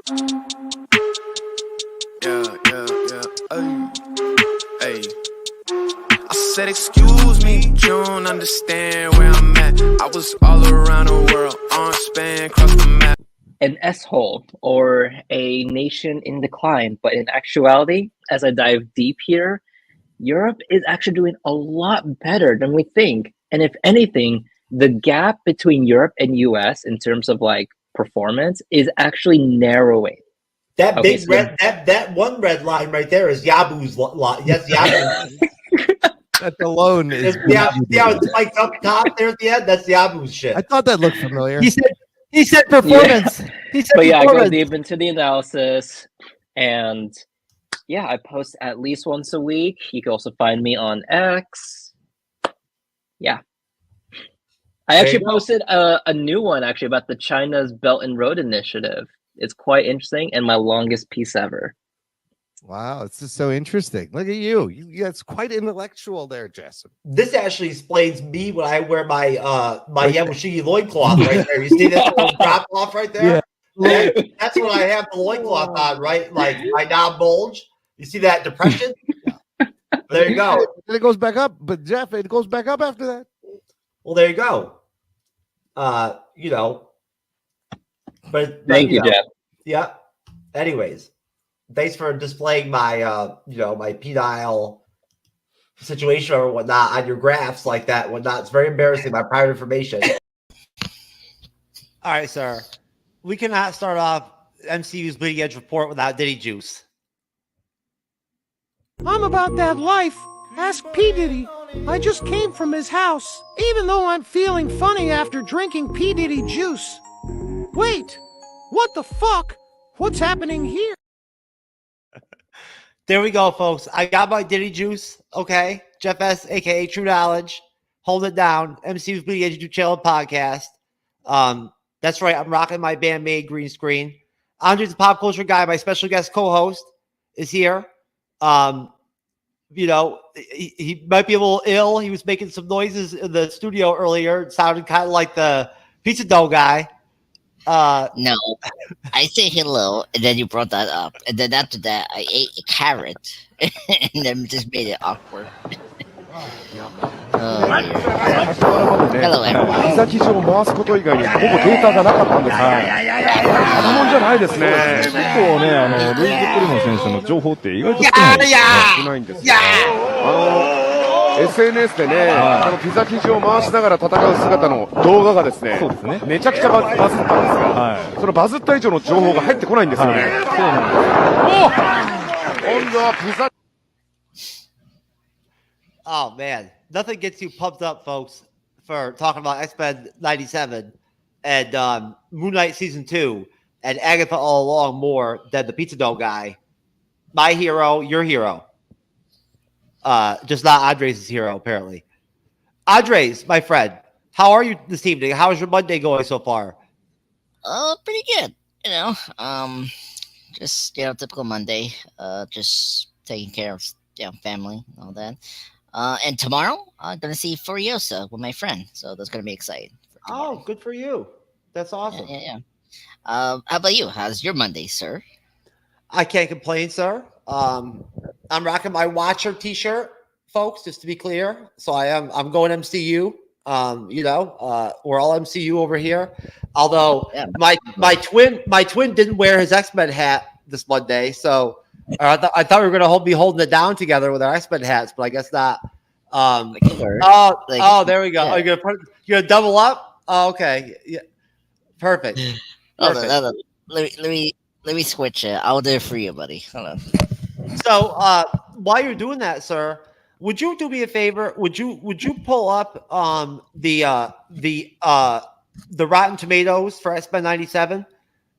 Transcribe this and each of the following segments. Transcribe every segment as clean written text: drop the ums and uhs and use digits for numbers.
Hey. I said, excuse me, but you don't understand where I'm at. I was all around the world, on span, across the map. An S-hole or a nation in decline, but in actuality, as I dive deep here, Europe is actually doing a lot better than we think. And if anything, the gap between Europe and US in terms of like performance is actually narrowing. That big red, that one red line right there is Yabu's line. Yes, Yabu. That alone is. Yeah, it's spiked up top there at the end. That's Yabu's shit. I thought that looked familiar. He said performance. Yeah. He said but yeah, performance. I go deep into the analysis, and yeah, I post at least once a week. You can also find me on X. Yeah. I actually posted a new one actually about the China's Belt and Road Initiative. It's quite interesting and my longest piece ever. Wow, it's just so interesting. Look at you. It's quite intellectual there, Jason. This actually explains me when I wear my my Yamushige loincloth right there. You see that little drop off right there? Yeah. That's when I have the loincloth on, right? Like my knob bulge. You see that depression? There you go. And it goes back up, but Jeff, it goes back up after that. Well, there you go. You know. But thank you, Jeff. Yeah. Anyways, thanks for displaying my you know, my penile situation or whatnot on your graphs like that, whatnot. It's very embarrassing, my private information. All right, sir. We cannot start off MCU's Bleeding Edge report without Diddy Juice. I'm about that life. Ask P. Diddy. I just came from his house, even though I'm feeling funny after drinking P. Diddy juice. Wait, what the fuck? What's happening here? There we go, folks. I got my Diddy Juice. Okay. Jeff S., a.k.a. True Knowledge. Hold it down. MCU's Bleeding Edge Channel podcast. That's right. I'm rocking my Bandmade green screen. Andre's the pop culture guy. My special guest co-host is here. You know, he might be a little ill. He was making some noises in the studio earlier. It sounded kind of like the pizza dough guy. No, I say hello, and then you brought that up, and then after that, I ate a carrot, and then just made it awkward. Hello, everyone. 膝基上を回すこと以外にほぼデータがなかったんです。ただもんじゃないですね。結構ね、ルイズ・クルノ選手の情報って意外と少ないんですよ。SNS でね、ピザ生地を回しながら戦う姿の動画がですね、めちゃくちゃバズったんですが、そのバズった以上の情報が入ってこないんですよね。そうなんです。今度はピザ。Oh man, nothing gets you pumped up, folks, for talking about X-Men 97 and Moon Knight Season 2 and Agatha all along more than the pizza dough guy. My hero, your hero. Just not Andres' hero, apparently. Andres, my friend, how are you this evening? How's your Monday going so far? Pretty good. You know, just typical Monday. Just taking care of family and all that. And tomorrow I'm gonna see Furiosa with my friend, so that's gonna be exciting. Oh, good for you. That's awesome. Yeah. How about you? How's your Monday, sir? I can't complain, sir. I'm rocking my Watcher t-shirt, folks, just to be clear. So I'm going MCU. You know, we're all MCU over here. Although my twin didn't wear his X-Men hat this Monday, so I thought we were gonna be holding it down together with our X-Men hats, but I guess not. There we go. Yeah. You're gonna double up? Oh, okay. Yeah. Perfect. Let me switch it. I'll do it for you, buddy. Hold on. So while you're doing that, sir, would you do me a favor? Would you pull up the Rotten Tomatoes for X-Men 97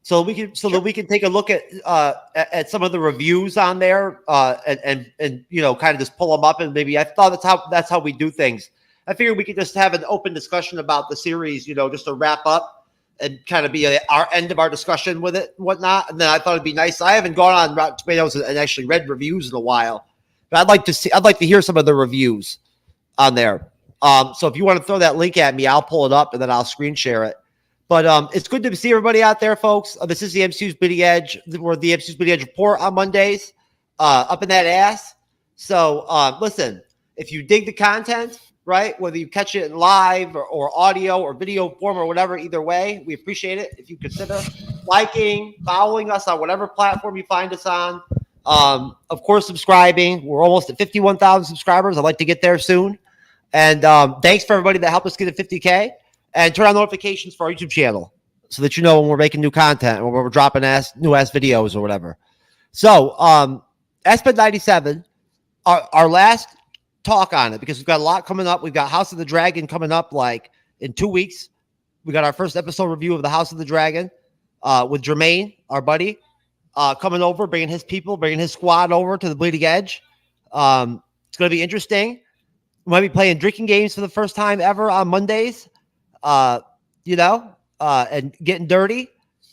so that we can take a look at some of the reviews on there and you know, kind of just pull them up, and maybe I thought that's how we do things. I figured we could just have an open discussion about the series, you know, just to wrap up and kind of be our end of our discussion with it and whatnot. And then I thought it'd be nice. I haven't gone on Rotten Tomatoes and actually read reviews in a while, but I'd like to hear some of the reviews on there. So if you want to throw that link at me, I'll pull it up and then I'll screen share it. But it's good to see everybody out there, folks. This is the MCU's Bleeding Edge. We're the MCU's Bleeding Edge report on Mondays. Up in that ass. So listen, if you dig the content, right, whether you catch it in live or audio or video form or whatever, either way, we appreciate it. If you consider liking, following us on whatever platform you find us on. Of course, subscribing. We're almost at 51,000 subscribers. I'd like to get there soon. And thanks for everybody that helped us get to 50K. And turn on notifications for our YouTube channel so that you know when we're making new content or when we're dropping new ass videos or whatever. So, SPED 97, our last talk on it, because we've got a lot coming up. We've got House of the Dragon coming up like in 2 weeks. We got our first episode review of the House of the Dragon with Jermaine, our buddy, coming over, bringing his people, bringing his squad over to the Bleeding Edge. It's going to be interesting. We might be playing drinking games for the first time ever on Mondays. And getting dirty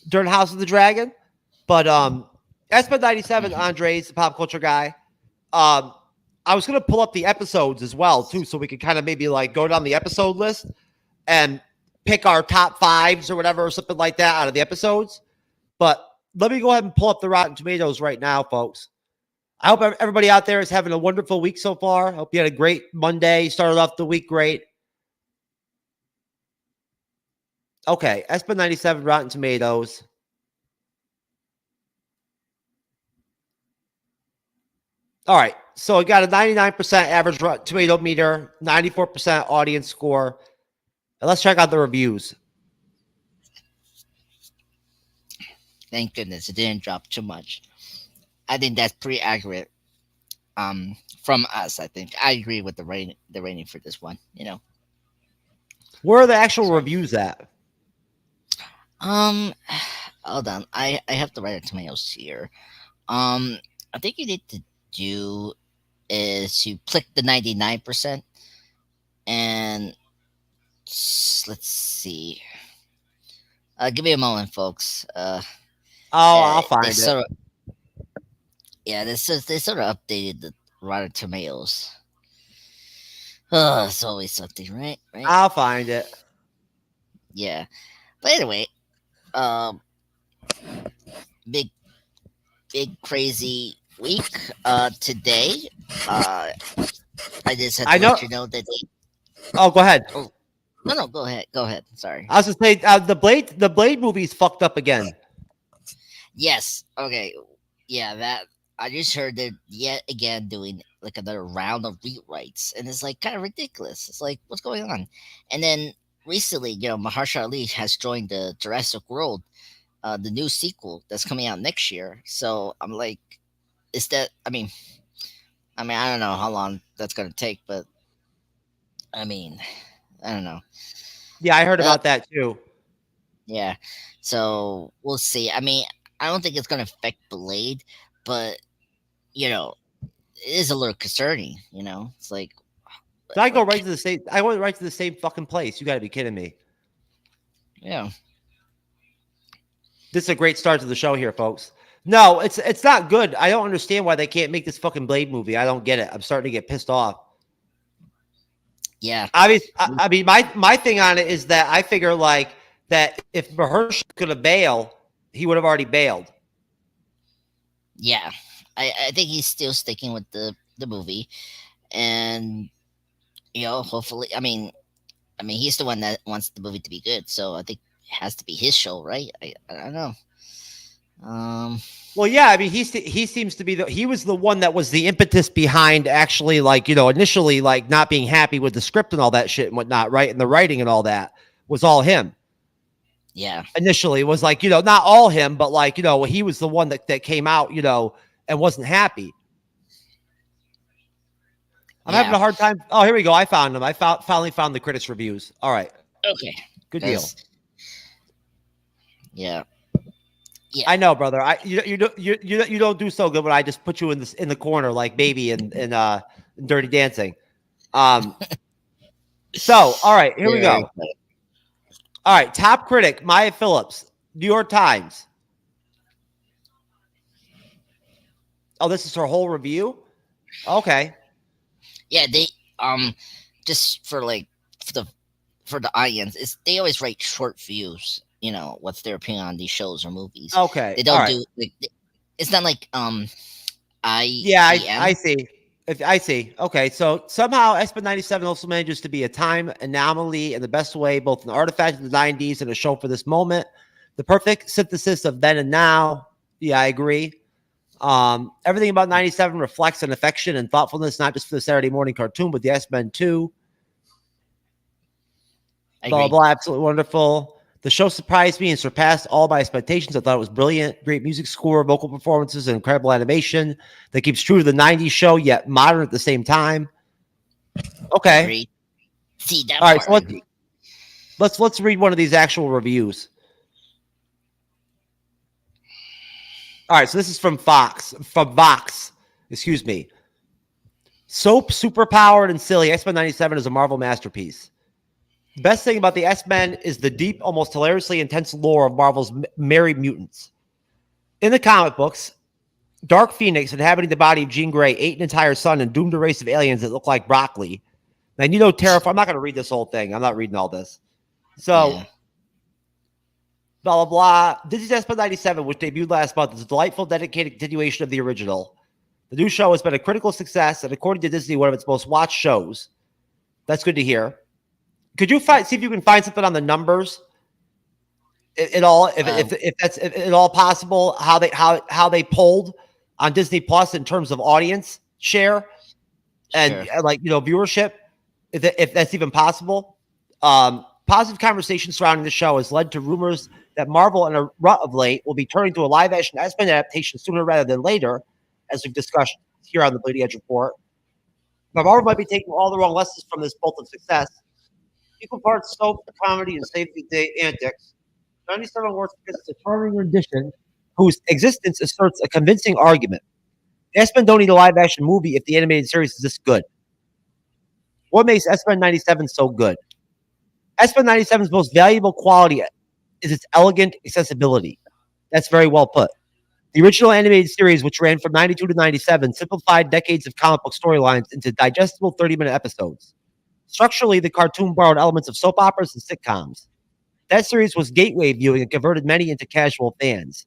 during House of the Dragon. But SPED 97, Andres, the pop culture guy. I was going to pull up the episodes as well, too, so we could kind of maybe like go down the episode list and pick our top fives or whatever or something like that out of the episodes. But let me go ahead and pull up the Rotten Tomatoes right now, folks. I hope everybody out there is having a wonderful week so far. Hope you had a great Monday. Started off the week great. Okay, SPED 97 Rotten Tomatoes. All right, so it got a 99% average Rotten Tomato meter, 94% audience score. And let's check out the reviews. Thank goodness it didn't drop too much. I think that's pretty accurate. From us, I think I agree with the rating for this one. Where are the actual reviews at? Hold on. I have the Rotten Tomatoes here. I think you need to do is you click the 99% and let's see. Give me a moment, folks. I'll find it. They sort of updated the Rotten Tomatoes. Oh, it's always something, right? I'll find it. Yeah. But anyway, big crazy week today. I just had to let you know that go ahead. Oh, no, go ahead. Sorry. I was just saying the Blade movie's fucked up again. Yes. Okay. Yeah, that I just heard they're yet again doing like another round of rewrites, and it's like kind of ridiculous. It's like, what's going on? And then recently, Mahershala Ali has joined the Jurassic World, the new sequel that's coming out next year. So I'm like, is that? I mean, I don't know how long that's gonna take, but I don't know. Yeah, I heard about that too. Yeah, so we'll see. I don't think it's gonna affect Blade, but it is a little concerning. It's like. So I go right to the same. I went right to the same fucking place. You got to be kidding me. Yeah. This is a great start to the show here, folks. No, it's not good. I don't understand why they can't make this fucking Blade movie. I don't get it. I'm starting to get pissed off. Yeah. Obviously, my thing on it is that I figure like that if Mahershala could have bailed, he would have already bailed. Yeah, I think he's still sticking with the movie, and hopefully, he's the one that wants the movie to be good, so I think it has to be his show, right? I don't know. Well, yeah, he seems to be he was the one that was the impetus behind actually, like, initially, like, not being happy with the script and all that shit and whatnot, right? And the writing and all that was all him. Yeah. Initially, it was like, not all him, but like, he was the one that came out, and wasn't happy. I'm having a hard time. Oh, here we go. I found them. I finally found the critics' reviews. All right. Okay. Good deal. Yeah. Yeah. I know, brother. You don't do so good when I just put you in the corner like Baby in Dirty Dancing. So, all right, here we go. All right, top critic Maya Phillips, New York Times. Oh, this is her whole review? Okay. Yeah, they just for the for the audience is they always write short views. You know, what's their opinion on these shows or movies. Okay, They don't all right. do. Like, it's not like Yeah, I see. I see. Okay, so somehow Espen 97 also manages to be a time anomaly in the best way, both an artifact of the 90s and a show for this moment. The perfect synthesis of then and now. Yeah, I agree. Everything about 97 reflects an affection and thoughtfulness, not just for the Saturday morning cartoon, but the S-Men too. Blah, blah, absolutely wonderful. The show surprised me and surpassed all my expectations. I thought it was brilliant. Great music score, vocal performances, and incredible animation that keeps true to the 90s show, yet modern at the same time. Okay. Agreed. See that. All right, so let's read one of these actual reviews. All right, so this is from Vox. Excuse me. Soap, superpowered, and silly. X-Men 97 is a Marvel masterpiece. The best thing about the S-Men is the deep, almost hilariously intense lore of Marvel's Merry Mutants. In the comic books, Dark Phoenix, inhabiting the body of Jean Grey, ate an entire sun and doomed a race of aliens that look like broccoli. Magneto terrified. I'm not going to read this whole thing. I'm not reading all this. So, blah, blah, blah. Disney's S-Men 97, which debuted last month, is a delightful, dedicated continuation of the original. The new show has been a critical success, and according to Disney, one of its most watched shows. That's good to hear. Could you see if you can find something on the numbers at all? If that's at all possible, how they polled on Disney Plus in terms of audience share and viewership, if that's even possible. Positive conversation surrounding the show has led to rumors that Marvel, in a rut of late, will be turning to a live-action X-Men adaptation sooner rather than later, as we've discussed here on the Bleeding Edge Report. But Marvel might be taking all the wrong lessons from this bolt of success. Equal parts soap, comedy, and save the day antics. 97 works because it's a charming rendition whose existence asserts a convincing argument. The X-Men don't need a live-action movie if the animated series is this good. What makes X-Men 97 so good? X-Men 97's most valuable quality is its elegant accessibility. That's very well put. The original animated series, which ran from 92 to 97, simplified decades of comic book storylines into digestible 30-minute episodes. Structurally, the cartoon borrowed elements of soap operas and sitcoms. That series was gateway viewing and converted many into casual fans.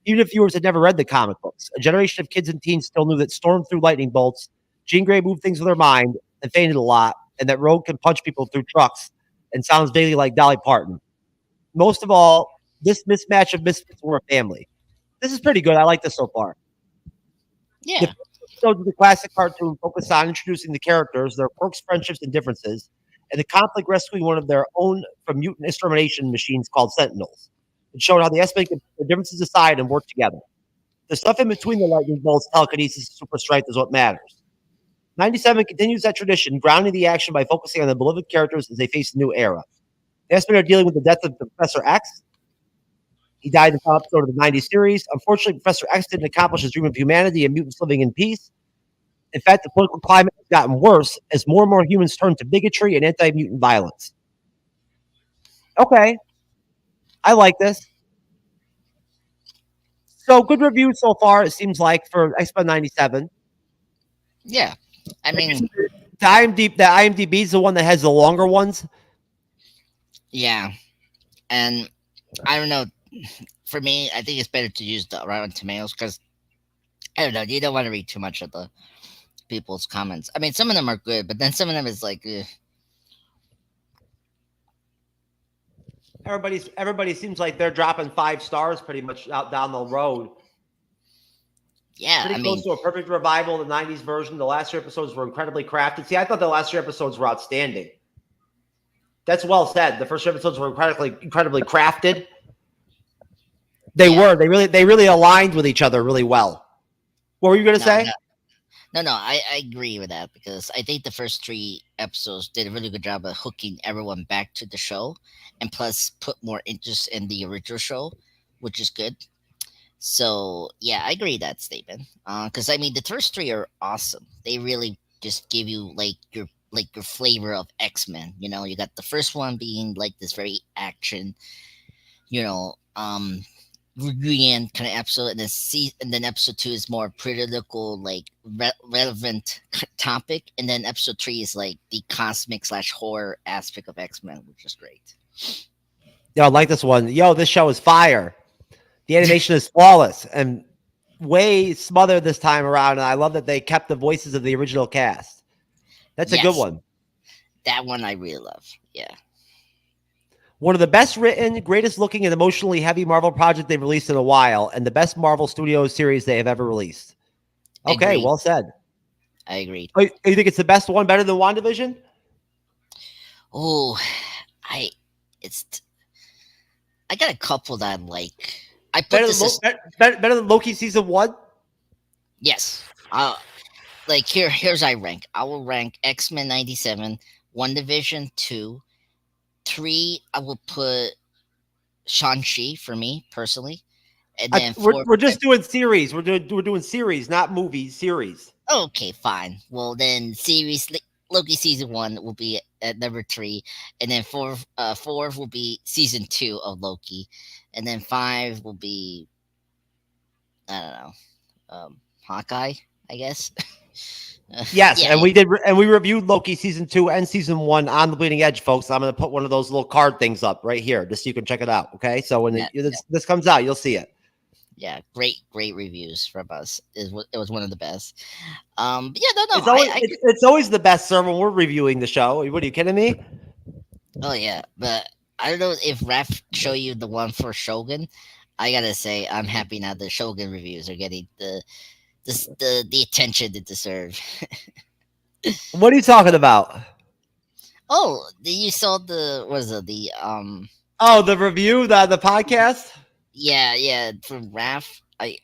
Even if viewers had never read the comic books, a generation of kids and teens still knew that Storm threw lightning bolts, Jean Grey moved things with her mind and fainted a lot, and that Rogue can punch people through trucks and sounds vaguely like Dolly Parton. Most of all, this mismatch of misfits were a family. This is pretty good. I like this so far. Yeah. The episodes of the classic cartoon focus on introducing the characters, their quirks, friendships, and differences, and the conflict rescuing one of their own from mutant extermination machines called Sentinels. It showed how the S-Men can put their differences aside and work together. The stuff in between the lightning bolts, telekinesis, and super strength is what matters. 97 continues that tradition, grounding the action by focusing on the beloved characters as they face a new era. The S-Men are dealing with the death of Professor X. He died in the final episode of the 90s series. Unfortunately, Professor X didn't accomplish his dream of humanity and mutants living in peace. In fact, the political climate has gotten worse as more and more humans turn to bigotry and anti-mutant violence. Okay. I like this. So, good review so far, it seems like, for X-Men 97. Yeah. I mean, the IMDb is the one that has the longer ones. Yeah. And I don't know. For me, I think it's better to use the Rotten Tomatoes because, I don't know, you don't want to read too much of the people's comments. I mean, some of them are good, but then some of them is like, Everybody seems like they're dropping 5 stars pretty much out down the road. Yeah, pretty close to a perfect revival of the 90s version. The last 3 episodes were incredibly crafted. See, I thought the last 3 episodes were outstanding. That's well said. The first 3 episodes were incredibly crafted. They really aligned with each other really well. What were you going to say? No, I agree with that because I think the first 3 episodes did a really good job of hooking everyone back to the show and plus put more interest in the original show, which is good. So, yeah, I agree with that statement. Because, I mean, the first 3 are awesome. They really just give you, your flavor of X-Men. You know, you got the first one being, this very action, very reunion kind of episode, and then episode 2 is more political, like relevant topic, and then episode 3 is like the cosmic / horror aspect of X-Men, which is great. Yo, I like this one. Yo, this show is fire. The animation is flawless and way smothered this time around, and I love that they kept the voices of the original cast. That's a good one. That one I really love. Yeah. One of the best written, greatest looking, and emotionally heavy Marvel project they've released in a while, and the best Marvel Studios series they have ever released. Okay, Agreed. well said. I agreed. Oh, you think it's the best one, better than WandaVision? Oh, I got a couple that I like. I put Better than Loki season 1? Yes. Like here's I rank. I will rank X-Men 97, WandaVision 2, 3. I will put Shang-Chi for me personally, and then we're just doing series. We're doing series, not movies. Series. Okay, fine. Well then, series Loki season 1 will be at number 3, and then 4 will be season 2 of Loki, and then 5 will be I don't know, Hawkeye, I guess. Yes, Yeah, and we reviewed Loki season 2 and season 1 on the Bleeding Edge, folks. I'm going to put one of those little card things up right here, just so you can check it out. Okay, so when this comes out, you'll see it. Yeah, great reviews from us. It was one of the best. But yeah, no, It's always the best, sir, when we're reviewing the show. What are you kidding me? Oh yeah, but I don't know if Raph show you the one for Shogun. I gotta say, I'm happy now the Shogun reviews are getting the attention they deserve. What are you talking about? Oh, you saw the the review, the podcast? Yeah, from Raph. I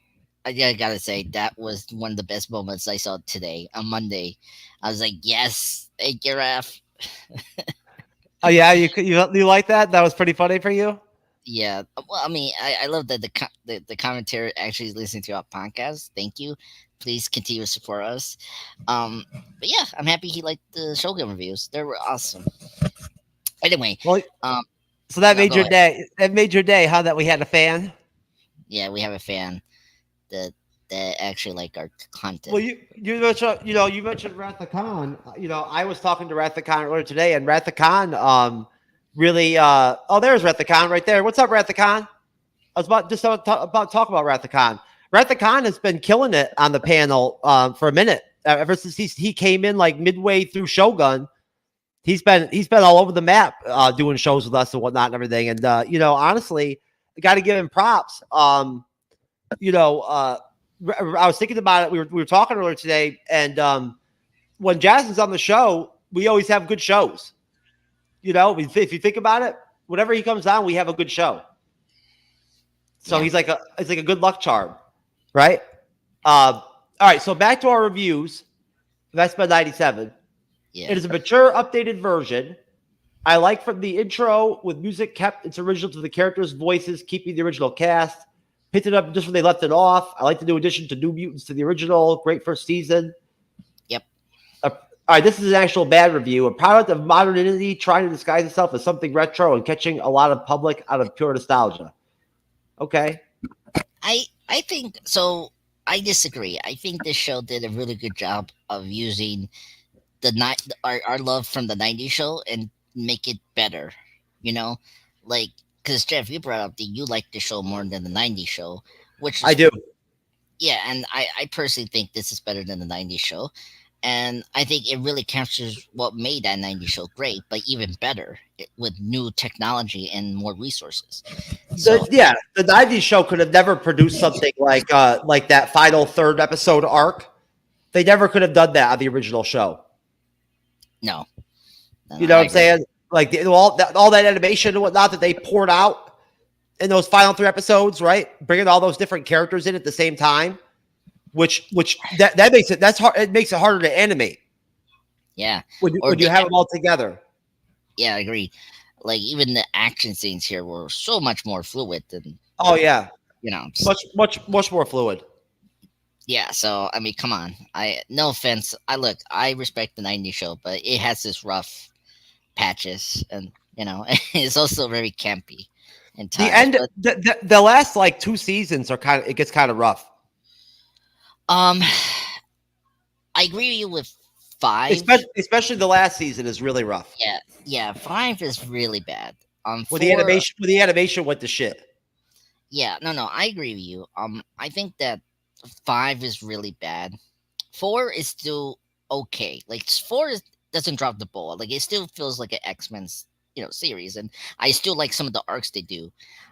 gotta say that was one of the best moments I saw today on Monday. I was like, yes, thank you, Raph. Oh yeah, you like that? That was pretty funny for you. Yeah, well, I mean, I love that the commentary actually is listening to our podcast. Thank you. Please continue to support us. But yeah, I'm happy he liked the Shogun reviews. They were awesome. Anyway, well, so that made your day. That made your day, huh? That we had a fan. Yeah, we have a fan that actually like our content. Well, you mentioned Wrath of Khan. I was talking to Wrath of Khan earlier today, and Wrath of Khan really there's Wrath of Khan right there. What's up, Wrath of Khan? I was about to talk about Wrath of Khan. Wrath of Khan has been killing it on the panel for a minute. Ever since he came in like midway through Shogun, he's been all over the map doing shows with us and whatnot and everything. And honestly, I got to give him props. I was thinking about it. We were talking earlier today, and when Jasmine's on the show, we always have good shows. If you think about it, whenever he comes on, we have a good show. So he's like a good luck charm, right? All right. So back to our reviews. Vespa 97. Yeah. It is a mature, updated version. I like from the intro with music kept its original to the characters' voices, keeping the original cast. Picked it up just when they left it off. I like the new addition to New Mutants to the original. Great first season. Yep. All right, this is an actual bad review. A product of modernity trying to disguise itself as something retro and catching a lot of public out of pure nostalgia. Okay. I think so. I disagree. I think this show did a really good job of using our love from the 90s show and make it better. Because Jeff, you brought up that you like the show more than the 90s show, which I do. Yeah, and I personally think this is better than the 90s show. And I think it really captures what made that 90s show great, but even better with new technology and more resources. The 90s show could have never produced something like that final third episode arc. They never could have done that on the original show. No. You know what I'm saying? Like all that animation and whatnot that they poured out in those final 3 episodes, right? Bringing all those different characters in at the same time. Which that makes it hard. It makes it harder to animate. Yeah, when you have them all together. Yeah, I agree. Like even the action scenes here were so much more fluid than. Oh yeah, much more fluid. Yeah, so I mean, come on. No offense. I respect the '90s show, but it has this rough patches, and it's also very campy. in The times. end, the last like 2 seasons are it gets kind of rough. I agree with you with 5. Especially the last season is really rough. Yeah, 5 is really bad. With 4, the animation went to shit. Yeah, no, I agree with you. I think that 5 is really bad. 4 is still okay. Like 4 doesn't drop the ball. Like it still feels like an X-Men's series, and I still like some of the arcs they do.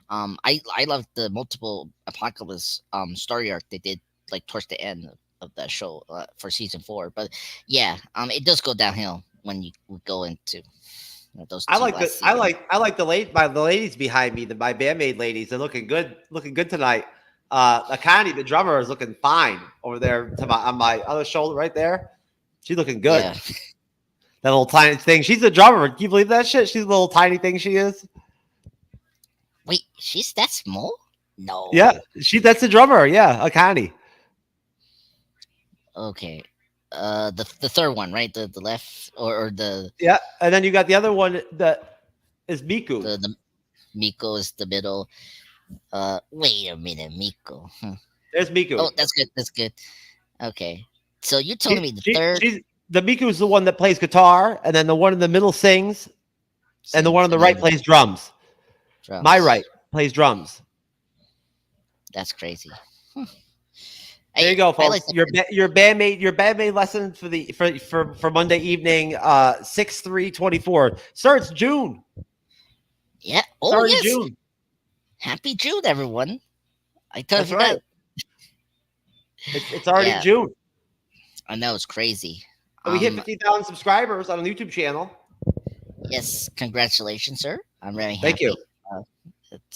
I love the multiple Apocalypse story arc they did like towards the end of that show for season 4. But yeah, it does go downhill when you go into those. I like the ladies behind me, my bandmate ladies. They're looking good tonight. Akani, the drummer, is looking fine over there on my other shoulder right there. She's looking good. Yeah. That little tiny thing. She's a drummer. Can you believe that shit? She's a little tiny thing. She is. Wait, she's that small? No. Yeah, that's the drummer. Yeah, Akani. Okay. The third one, right? The left or the yeah, and then you got the other one that is Miku. The Miko is the middle. Wait a minute, Miko. There's Miku. Oh, that's good. That's good. Okay, so you told me the third. The Miku is the one that plays guitar, and then the one in the middle sings, and the one on the right plays drums. My right plays drums. That's crazy. There you go, folks. Your bandmate lesson for Monday evening, 6/3/24. Starts June. Yeah. Oh, yes. June. Happy June, everyone. I totally forgot. Right. It's already June. I know, it's crazy. We hit 50,000 subscribers on a YouTube channel. Yes, congratulations, sir. I'm very happy. Thank you.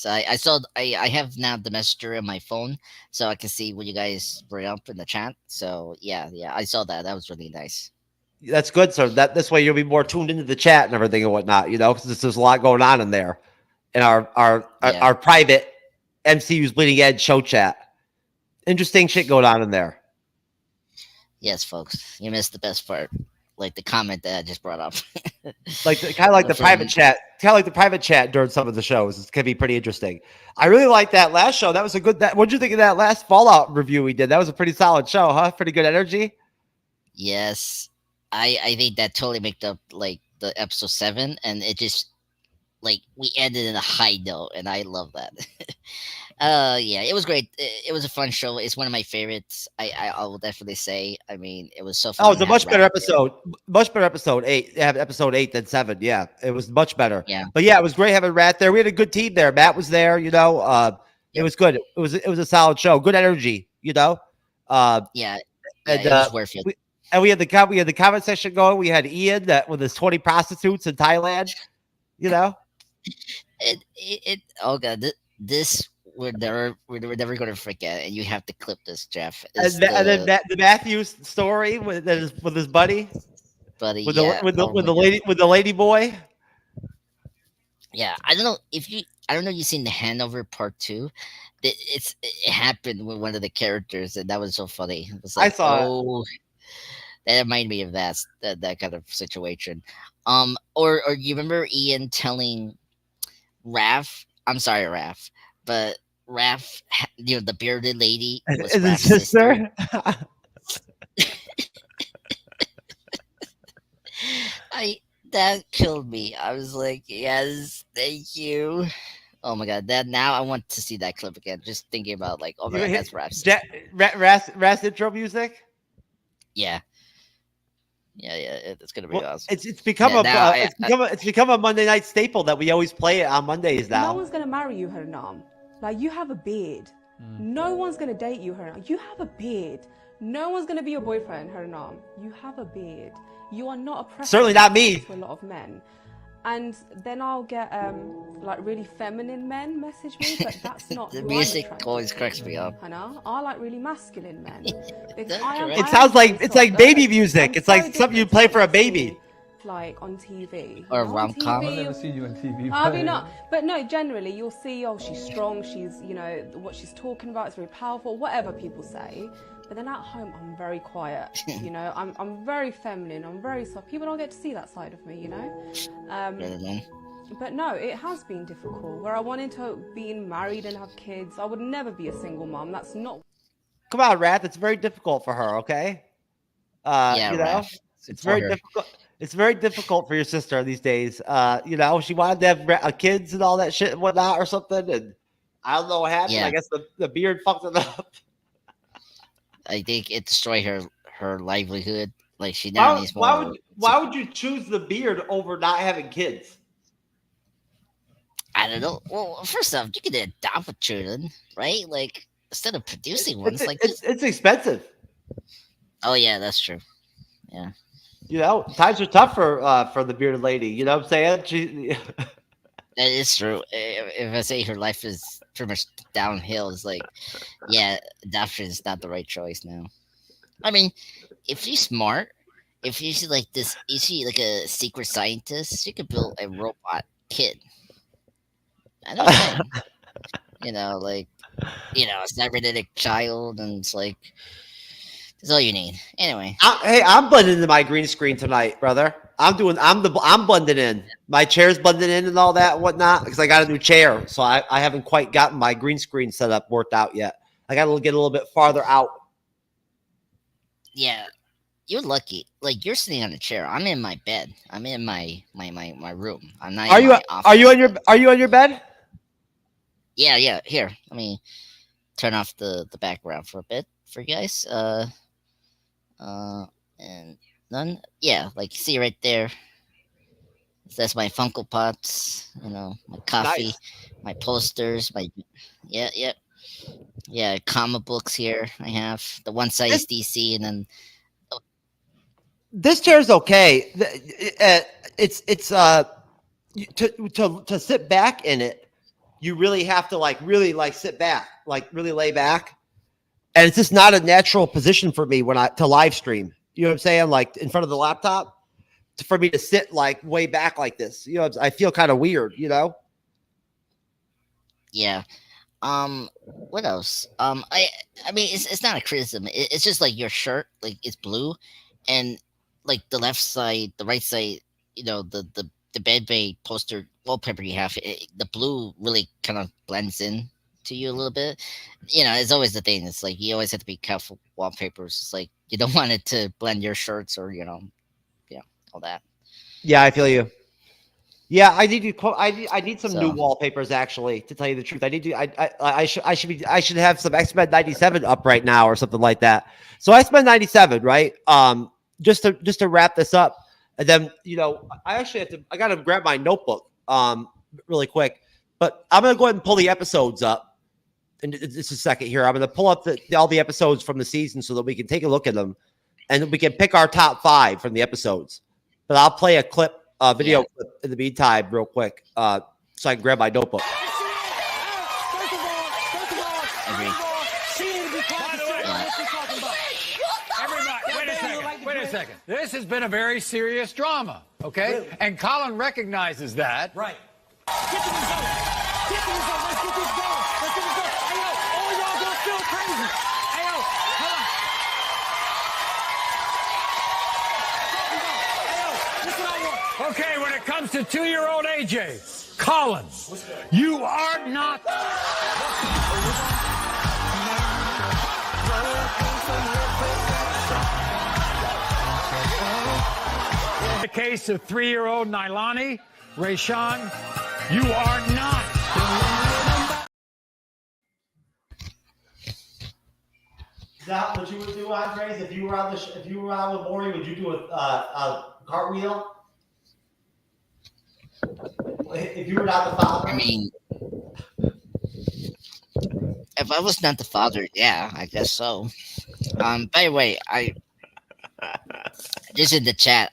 I have now the messenger on my phone, so I can see what you guys bring up in the chat. So yeah, I saw that. That was really nice. That's good, sir. This way you'll be more tuned into the chat and everything and whatnot. Because there's a lot going on in there, in our private MCU's Bleeding Edge show chat. Interesting shit going on in there. Yes, folks, you missed the best part, like the comment that I just brought up. kind of like the private chat. Kind of like the private chat during some of the shows. It's gonna be pretty interesting. I really liked that last show. That was a good. What'd you think of that last Fallout review we did? That was a pretty solid show, huh? Pretty good energy. Yes, I think that totally made up like the episode 7, and it just like we ended in a high note, and I love that. Yeah, it was great. It was a fun show. It's one of my favorites. I will definitely say. I mean, it was so fun. Oh, it's a much better episode. Much better episode 8. They have episode 8 than 7. Yeah, it was much better. Yeah, but yeah, it was great having Rat there. We had a good team there. Matt was there. It was good. It was a solid show. Good energy. Yeah, and it was worth it. We had the comment section going. We had Ian with his 20 prostitutes in Thailand. Oh god, this. We're never going to forget, and you have to clip this, Jeff. And then the Matthews story with his buddy, with the lady boy. Yeah, I don't know if you've seen the Hanover Part 2. It happened with one of the characters, and that was so funny. It was like, I saw it. That reminded me of that kind of situation. Or you remember Ian telling Raph? I'm sorry, Raph, but Raph, the bearded lady was is Raph's his sister. That killed me. I was like, yes, thank you. Oh my god, now I want to see that clip again. Just thinking about like, oh my god, that's Raph's Raph's intro music. Yeah, it's gonna be awesome. It's become a Monday night staple that we always play it on Mondays now. No one's gonna marry you, Haranam. Like, you have a beard. No one's gonna date you, Haranam. You have a beard. No one's gonna be your boyfriend, Haranam. You have a beard. You are not a preference. Certainly not me. To a lot of men. And then I'll get like really feminine men message me, but that's not the music always cracks me up. I like really masculine men. It sounds like it's like baby music. It's like something you play for a baby. Like on TV or rom-com. I've never seen you on TV. Probably not, but no, generally you'll see, she's strong, she's, what she's talking about is very powerful, whatever people say. But then at home I'm very quiet. I'm very feminine, I'm very soft. People don't get to see that side of me. But no, it has been difficult. Where I wanted to be married and have kids, I would never be a single mom. That's not. Come on, Wrath. It's very difficult for her. Okay. Yeah, You know, Raph. it's For very her. difficult. It's very difficult for your sister these days. You know, she wanted to have kids and all that shit and whatnot or something, and I don't know what happened. Yeah. I guess the beard fucked it up. I think it destroyed her livelihood. Like she now needs more. Why would you choose the beard over not having kids? I don't know. Well, first off, you can adopt children, right? Like instead of producing ones, It's expensive. Oh yeah, that's true. Yeah. You know, times are tough for the bearded lady. You know what I'm saying? That is true. If I say her life is pretty much downhill, it's like, yeah, adoption is not the right choice now. I mean, if she's smart, if she's like this, is she like a secret scientist? She could build a robot kid. I don't know. You know, like, a cybernetic child, and it's like, that's all you need. Anyway. I'm blending into my green screen tonight, brother. I'm blending in. My chair's blending in and all that and whatnot because I got a new chair, so I haven't quite gotten my green screen setup worked out yet. I got to get a little bit farther out. Yeah, you're lucky. Like you're sitting on a chair. I'm in my bed. I'm in my room. I'm not. Are you on your bed? Yeah. Here, let me turn off the background for a bit for you guys. And none. Yeah, like you see right there. That's my Funko Pots. My coffee, Nice. my posters, my comic books here. I have the one size DC, and then This chair's okay. It's to sit back in it. You really have to really sit back, really lay back, and it's just not a natural position for me to live stream. You know what I'm saying? Like in front of the laptop, for me to sit way back like this. You know, I feel kind of weird. You know. yeah. What else? I mean, it's not a criticism. It's just like your shirt, like it's blue, and like the left side, the right side, the bed poster wallpaper you have, the blue really kind of blends in to you a little bit. It's always the thing. It's like you always have to be careful with wallpapers. It's like you don't want it to blend your shirts or all that. Yeah, I feel you. Yeah, I need some new wallpapers actually. To tell you the truth, I should have some X-Men 97 up right now or something like that. So X-Men 97, right? Just to wrap this up, and then I gotta grab my notebook really quick, but I'm gonna go ahead and pull the episodes up. And it's a second here. I'm gonna pull up all the episodes from the season so that we can take a look at them, and we can pick our top 5 from the episodes. But I'll play a video clip in the meantime, real quick, so I can grab my notebook. Wait a second. This has been a very serious drama, okay? Really? And Colin recognizes that. Right. Get the result. Get the result. Let's get this going. Let's get this going. Hey, yo, all y'all go feel crazy. Hey, yo, hold on. Hey, yo, this is what I want. Okay, when it comes to 2-year-old AJ, Colin, you are not... In the case of 3-year-old Nailani, Rayshawn, you are not. Is that what you would do, Andres? If you were on with Maury, would you do a cartwheel? If you were not the father? I mean, if I was not the father, yeah, I guess so. By the way, just in the chat,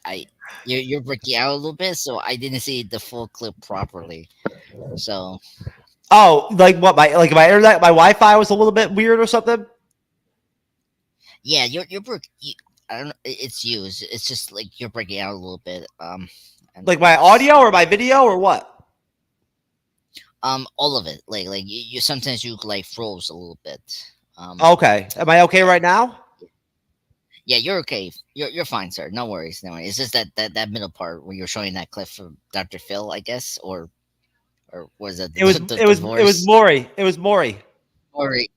you're breaking out a little bit, so I didn't see the full clip properly. So, like what? My internet, my Wi-Fi was a little bit weird or something. Yeah, I don't know. It's you. It's just like you're breaking out a little bit. Like my audio or my video or what? All of it. Like you sometimes you froze a little bit. Okay. Am I okay right now? Yeah, you're okay. You're fine, sir. No worries. No worries. It's just that middle part where you're showing that clip from Dr. Phil, I guess, or was it It was the it was it was divorce? Maury. It was Maury.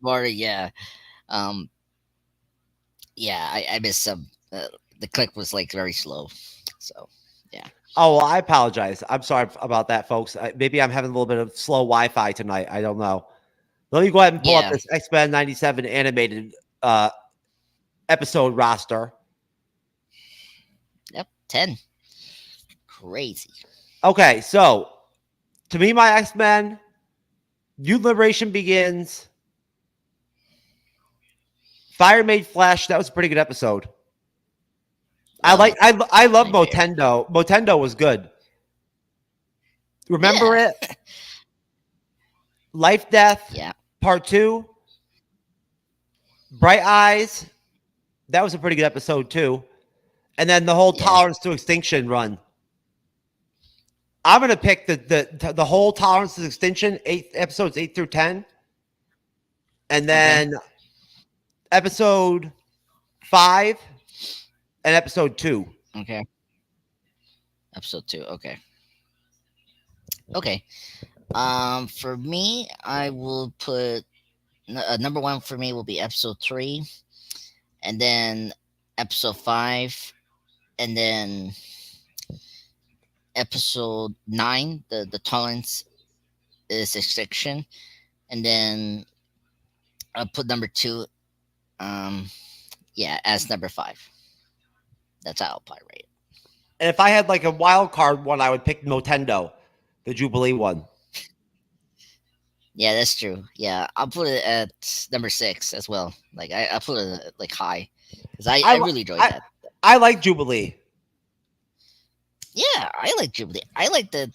Maury, yeah. Um, yeah, I missed some. The click was like very slow, so yeah. Oh, well, I apologize. I'm sorry about that, folks. Maybe I'm having a little bit of slow Wi-Fi tonight. I don't know. Let me go ahead and pull up Yeah. this X-Men 97 animated episode roster. Yep, 10. Crazy. Okay, so to me, my X-Men, Youth Liberation Begins, Fire Made Flesh. That was a pretty good episode. I love my favorite. Motendo. Motendo was good. Remember Yeah. it? Life Death Yeah. Part 2. Bright Eyes. That was a pretty good episode too. And then the whole Yeah. Tolerance to Extinction run. I'm gonna pick the whole Tolerance to Extinction, episodes 8 through 10. And then episode 5 and episode 2. Okay. Episode 2. Okay. Okay. For me, I will put number 1 for me will be episode 3, and then episode 5, and then episode 9. The tolerance is extinction, and then I'll put number 2. Yeah, as number 5. That's how I'll probably rate it. And if I had like a wild card one, I would pick Motendo, the Jubilee one. Yeah, that's true. Yeah, I'll put it at number 6 as well. Like I put it like high because I really enjoyed that. I like Jubilee. Yeah, I like Jubilee. I like the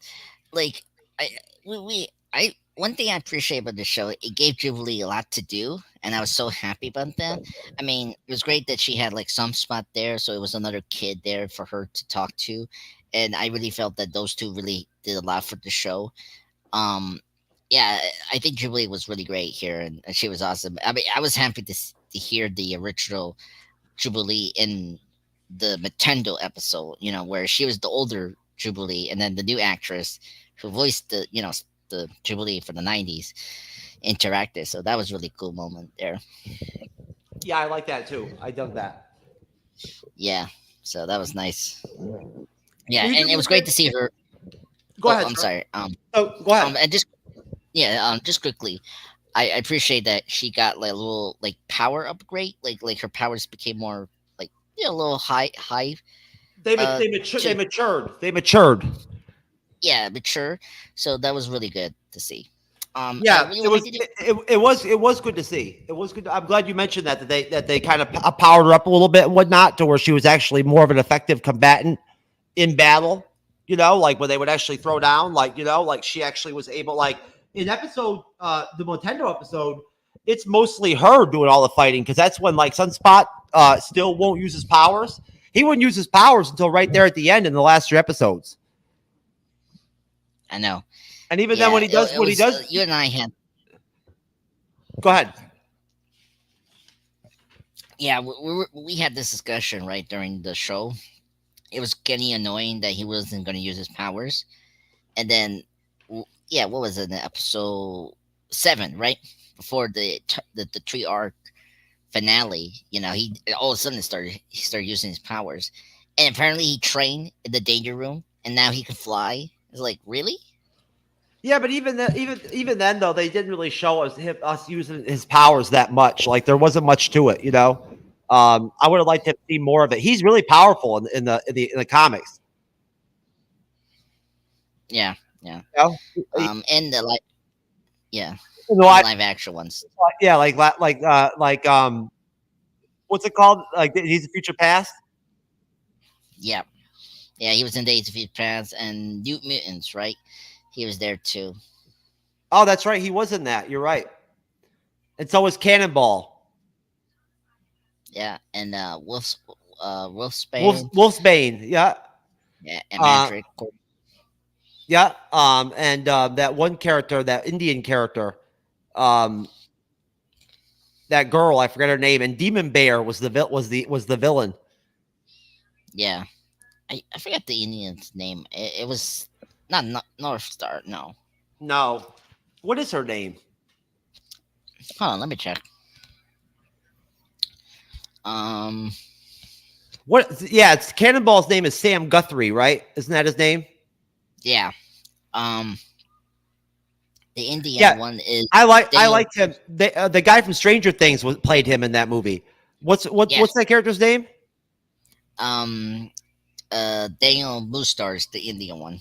like I one thing I appreciate about the show, it gave Jubilee a lot to do, and I was so happy about that. I mean, it was great that she had like some spot there, so it was another kid there for her to talk to, and I really felt that those two really did a lot for the show. Yeah, I think Jubilee was really great here, and she was awesome. I mean, I was happy to hear the original Jubilee in the Nintendo episode, where she was the older Jubilee, and then the new actress who voiced the Jubilee for the 90s interacted. So that was a really cool moment there. Yeah, I like that too. I dug that. Yeah, so that was nice. Yeah, and it was great to see her. Go ahead. I'm sorry. Go ahead. And just quickly, I appreciate that she got like a little like power upgrade, like her powers became more like a little high. They matured. Yeah, mature. So that was really good to see. Yeah, it was good to see. It was good. I'm glad you mentioned that they kind of powered her up a little bit and whatnot to where she was actually more of an effective combatant in battle. Like when they would actually throw down, like she actually was able, like in episode the Nintendo episode, it's mostly her doing all the fighting because that's when like Sunspot still won't use his powers. He wouldn't use his powers until right there at the end in the last 3 episodes. I know. And even then, when he does, you and I had. Go ahead. Yeah, we had this discussion right during the show. It was getting annoying that he wasn't going to use his powers, and then, what was it? In episode 7, right before the 3 arc finale? He all of a sudden he started using his powers, and apparently he trained in the danger room, and now he can fly. It's like, really? Yeah, but even then though, they didn't really show us using his powers that much. Like there wasn't much to it, I would have liked to see more of it. He's really powerful in the comics. Yeah. And the live action ones. Yeah, like what's it called? Like Days of Future Past. Yeah. Yeah, he was in Days of Future Past and New Mutants, right? He was there too. Oh, that's right. He was in that. You're right. And so was Cannonball. Yeah, and Wolfsbane. Wolfsbane, yeah. Yeah, and Mandrake. Yeah, and that one character, that Indian character, that that girl. I forget her name. And Demon Bear was the villain. Yeah, I forget the Indian's name. It was not North Star. No. No, what is her name? Hold on, let me check. What? Yeah, it's Cannonball's name is Sam Guthrie, right? Isn't that his name? Yeah. The Indian one is. I liked him. The guy from Stranger Things played him in that movie. What's that character's name? Daniel Moostar is the Indian one.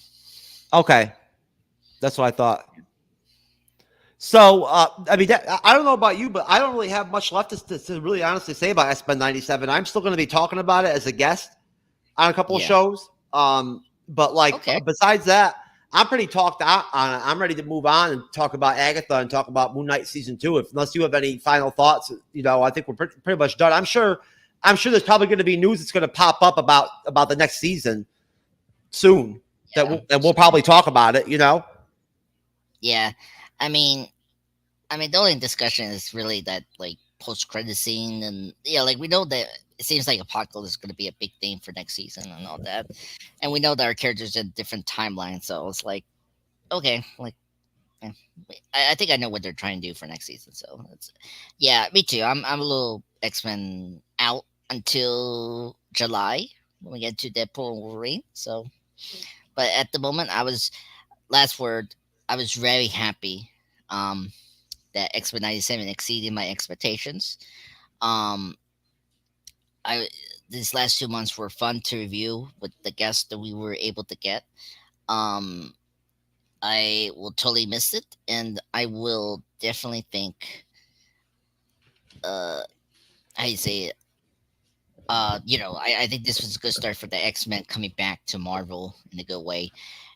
Okay, that's what I thought. So, I mean, I don't know about you, but I don't really have much left to really honestly say about S-Pen 97. I'm still going to be talking about it as a guest on a couple of shows. But like, besides that, I'm pretty talked out on it. I'm ready to move on and talk about Agatha and talk about Moon Knight season 2. Unless you have any final thoughts, I think we're pretty much done. I'm sure there's probably going to be news that's going to pop up about the next season soon. Yeah. That we'll probably talk about it. Yeah. I mean, the only discussion is really that like post-credit scene, and like we know that it seems like Apocalypse is going to be a big thing for next season and all that, and we know that our characters in different timelines. So it's like, okay, like, I think I know what they're trying to do for next season. So me too. I'm a little X-Men out until July when we get to Deadpool and Wolverine. So, but at the moment, I was very happy that X-Men 97 exceeded my expectations. These last 2 months were fun to review with the guests that we were able to get. I will totally miss it, and I will definitely think, how do you say it? I think this was a good start for the X-Men coming back to Marvel in a good way,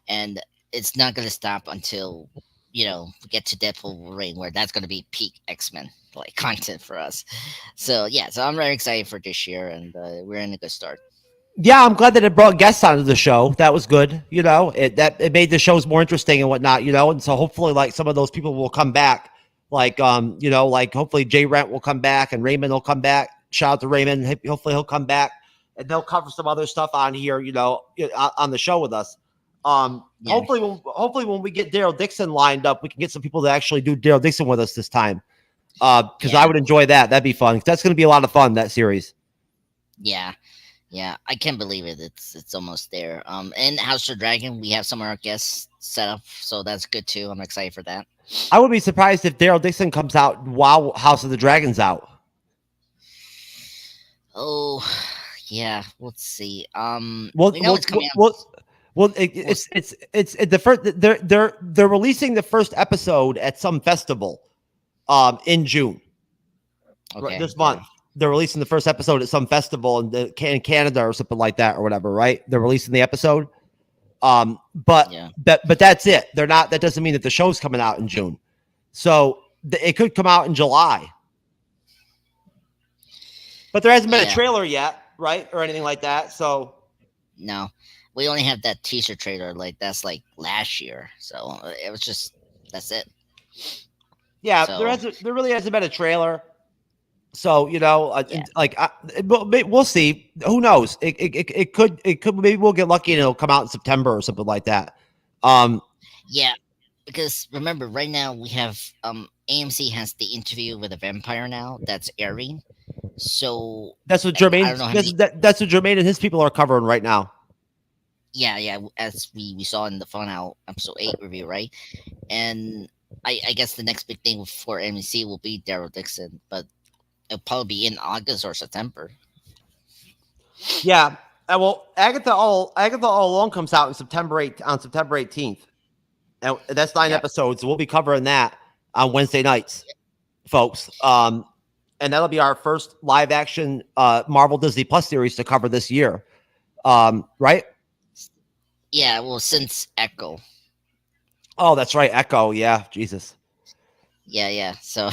and it's not going to stop until we get to Deadpool Wolverine, where that's going to be peak X-Men like content for us. So I'm very excited for this year, and we're in a good start. Yeah, I'm glad that it brought guests onto the show. That was good. It made the shows more interesting and whatnot. And so hopefully, like some of those people will come back. Like like hopefully Jay Rent will come back and Raymond will come back. Shout out to Raymond. Hopefully he'll come back and they'll cover some other stuff on here. On the show with us. Hopefully when we get Daryl Dixon lined up, we can get some people to actually do Daryl Dixon with us this time. Because I would enjoy that. That'd be fun. That's going to be a lot of fun, that series. Yeah, I can't believe it. It's almost there. In House of Dragon, we have some of our guests set up, so that's good too. I'm excited for that. I would be surprised if Daryl Dixon comes out while House of the Dragon's out. Oh, yeah. Let's see. We know it's coming out. Well, it's the first. They're releasing the first episode at some festival, in June. Okay, this month. They're releasing the first episode at some festival in Canada or something like that or whatever. Right? They're releasing the episode. But that's it. They're not. That doesn't mean that the show's coming out in June. So it could come out in July. But there hasn't been a trailer yet, right, or anything like that. So no. We only have that teaser trailer, that's like last year. So it was just, that's it. Yeah, so, there really hasn't been a trailer. So, we'll see. Who knows? It could, maybe we'll get lucky and it'll come out in September or something like that. Yeah, because remember, right now we have, AMC has the Interview with a Vampire now that's airing. So that's what Jermaine, that's what Jermaine and his people are covering right now. Yeah, as we saw in the Funhouse episode 8 review, right? And I guess the next big thing for MCU will be Daryl Dixon, but it'll probably be in August or September. Yeah, well, Agatha all along comes out on September 18th, and that's 9 episodes. So we'll be covering that on Wednesday nights, folks. And that'll be our first live action Marvel Disney Plus series to cover this year, right? Yeah, well, since Echo. Oh, that's right, Echo. Yeah, Jesus. Yeah. So,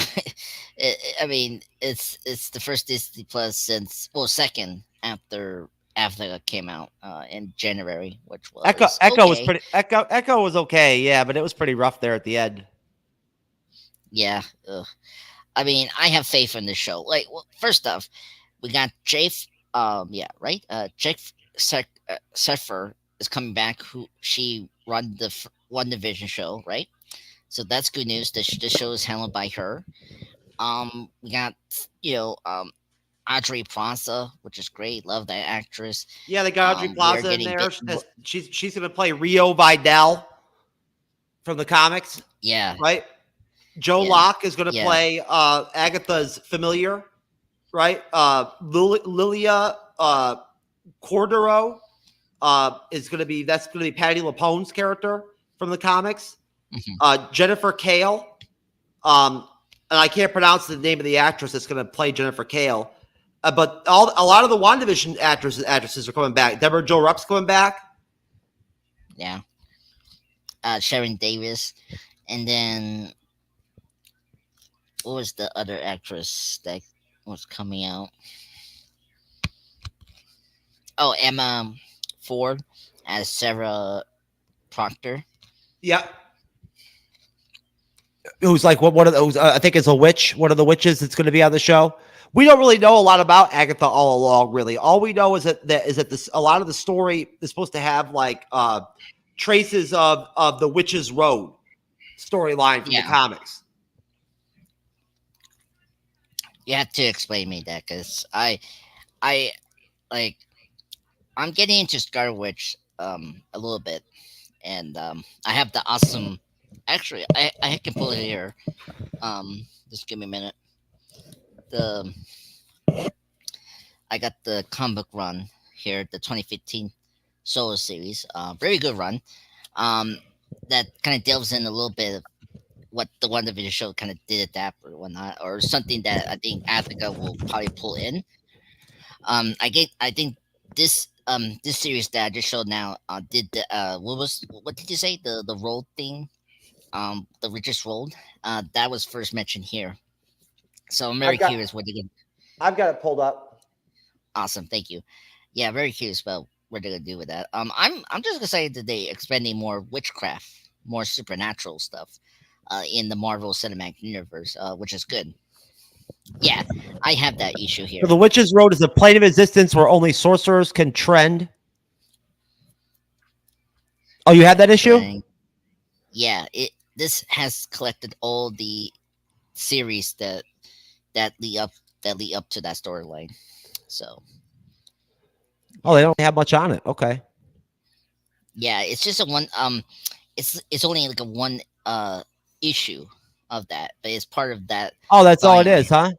it's the first Disney Plus since second after it came out in January, which was Echo was pretty. Echo was okay, yeah, but it was pretty rough there at the end. Yeah. I mean, I have faith in the show. Like, well, first off, we got Jake. Right. Jake Seffer is coming back. Who she run the One Division show, right? So that's good news. The show is handled by her. We got Audrey Plaza, which is great. Love that actress. Yeah, they got Audrey Plaza in there. Bit, she's going to play Rio Vidal from the comics. Yeah. Right? Joe Locke is going to play Agatha's familiar, right? Lilia Cordero is going to be Patty LuPone's character from the comics. Mm-hmm. Jennifer Kale, and I can't pronounce the name of the actress that's going to play Jennifer Kale, but a lot of the WandaVision actresses are coming back. Deborah Jo Rupp's coming back. Yeah. Sharon Davis, and then what was the other actress that was coming out? Oh, Emma Ford as Sarah Proctor. Yeah. Who's like one of those? I think it's a witch. One of the witches that's going to be on the show. We don't really know a lot about Agatha all along. Really, all we know is that a lot of the story is supposed to have like traces of the Witch's Road storyline from the comics. You have to explain me that, because I'm getting into Scarlet Witch a little bit, and I have the awesome. Actually, I can pull it here. Just give me a minute. I got the comic book run here, the 2015 solo series. Very good run. That kind of delves in a little bit of what the WandaVision show kind of did adapt or whatnot, or something that I think Agatha will probably pull in. I think this series that I just showed now did the what did you say, the roll thing, the richest rolled, that was first mentioned here. So I'm very curious what they're gonna. I've got it pulled up. Awesome, thank you. Yeah, very curious about what they're gonna do with that. I'm just gonna say that they expanding more witchcraft, more supernatural stuff in the Marvel Cinematic Universe, which is good. Yeah, I have that issue here. So the Witch's Road is a plane of existence where only sorcerers can trend. Oh, you have that issue? Yeah, this has collected all the series that lead up to that storyline. So. Oh, they don't have much on it. Okay. Yeah, it's just a one. It's only like a one issue of that, but it's part of that. Oh, that's all it is, huh?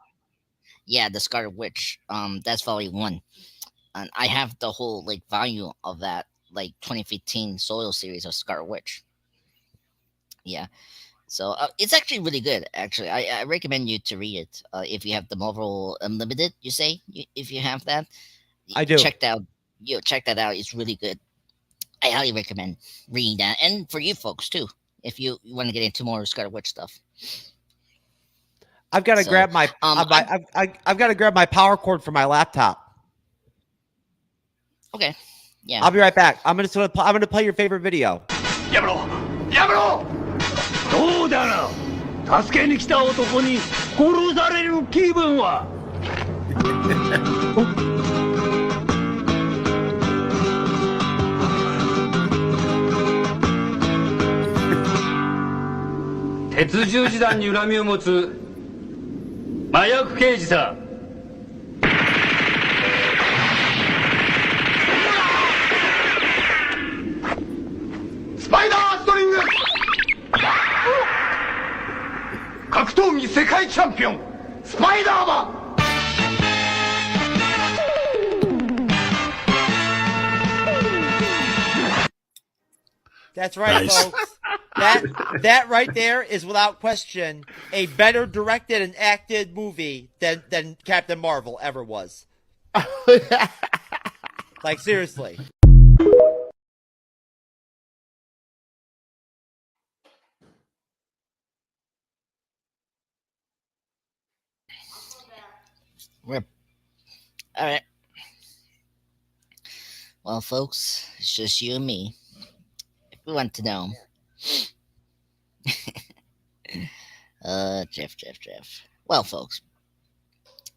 Yeah, the Scarlet Witch. That's volume 1, and I have the whole like volume of that, like 2015 solo series of Scarlet Witch. Yeah, so it's actually really good. Actually, I recommend you to read it if you have the Marvel Unlimited. You say if you have that, I do. Check that out. It's really good. I highly recommend reading that, and for you folks too, if you want to get into more Scarlet Witch stuff. I've got to grab my I've got to grab my power cord for my laptop. Okay. Yeah. I'll be right back. I'm gonna play your favorite video. どうだな、助けに来た男に殺される気分は。鉄十字団に恨みを持つ麻薬刑事さ。スパイダーストリング。格闘技世界チャンピオンスパイダーマン。 That's right, folks. That right there is without question a better directed and acted movie than Captain Marvel ever was. Like, seriously. Rip. All right. Well, folks, it's just you and me. If we want to know. Jeff. Well, folks,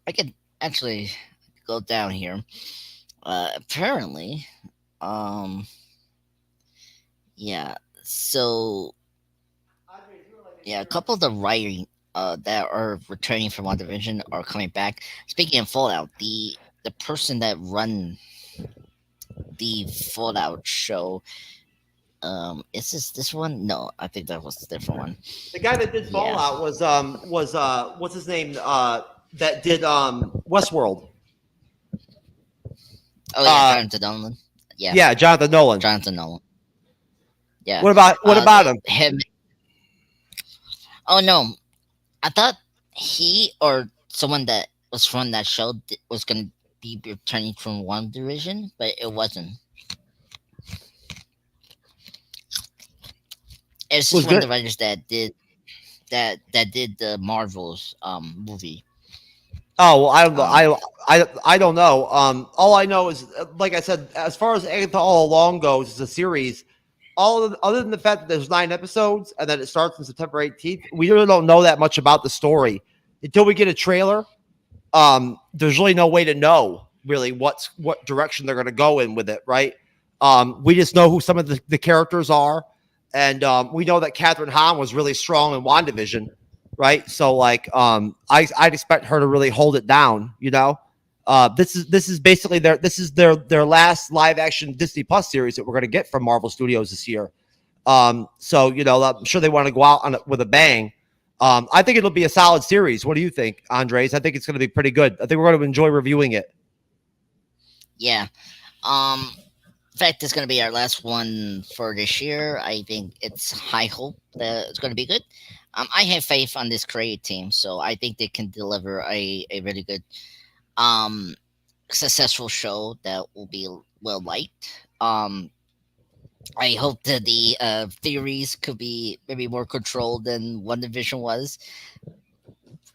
I can actually go down here. Apparently, yeah. So, yeah, a couple of the writing that are returning from WandaVision are coming back. Speaking of Fallout, the person that run the Fallout show, is this one? No, I think that was a different one. The guy that did Fallout was what's his name? That did Westworld. Oh yeah, Jonathan Nolan. Yeah. Yeah, Jonathan Nolan. Jonathan Nolan. Yeah. What about him? Him. Oh no, I thought he or someone that was from that show was going to be returning from WandaVision, but it wasn't. It's just one of the writers that did the Marvel's movie. Oh, well, I don't know. All I know is, like I said, as far as Agatha All Along goes, it's a series. Other than the fact that there's 9 episodes and that it starts on September 18th, we really don't know that much about the story until we get a trailer. There's really no way to know really what direction they're going to go in with it, right? We just know who some of the characters are, and we know that Catherine Hahn was really strong in WandaVision, right? So like, I'd expect her to really hold it down, you know. This is basically their last live action Disney Plus series that we're going to get from Marvel Studios this year. So you know, I'm sure they want to go out on it with a bang. I think it'll be a solid series. What do you think, Andres? I think it's going to be pretty good. I think we're going to enjoy reviewing it. Yeah. In fact, it's going to be our last one for this year. I think it's high hope that it's going to be good. I have faith on this creative team, so I think they can deliver a really good, successful show that will be well liked. I hope that the theories could be maybe more controlled than WandaVision was.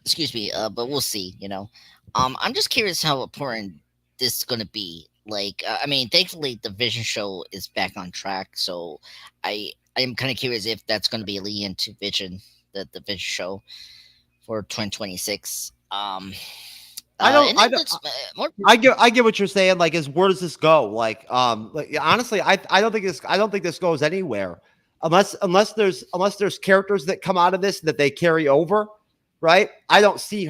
Excuse me, but we'll see. You know, I'm just curious how important this is going to be. Like, I mean, thankfully the Vision show is back on track, so I am kind of curious if that's going to be a lead into Vision, the Vision show for 2026. I get what you're saying. Like, where does this go? Like honestly, I don't think this goes anywhere unless there's characters that come out of this that they carry over, right? I don't see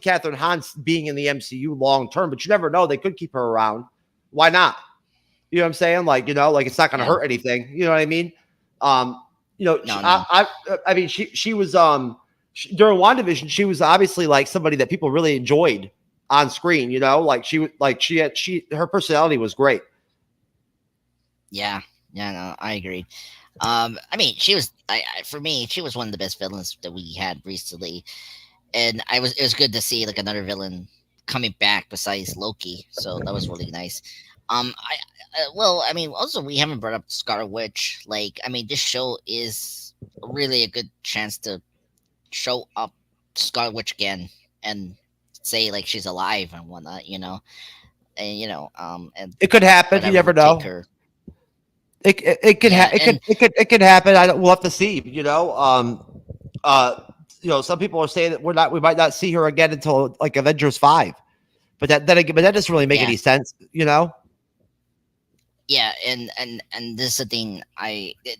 Catherine Hahn being in the MCU long term, but you never know. They could keep her around. Why not? You know what I'm saying? Like, you know, like it's not going to hurt anything. You know what I mean? You know, no. I mean, she was during WandaVision, she was obviously like somebody that people really enjoyed on screen. You know, like her personality was great. Yeah, no, I agree. I mean, she was for me, she was one of the best villains that we had recently, and it was good to see like another villain coming back besides Loki. So that was really nice. I mean, also we haven't brought up Scarlet Witch. Like, I mean, this show is really a good chance to show up Scarlet Witch again and say like she's alive and whatnot, you know. And you know, and it could happen. You never know. It could happen. We'll have to see. You know, you know, some people are saying that we might not see her again until like Avengers 5, but that doesn't really make any sense. You know. Yeah, and this is the thing.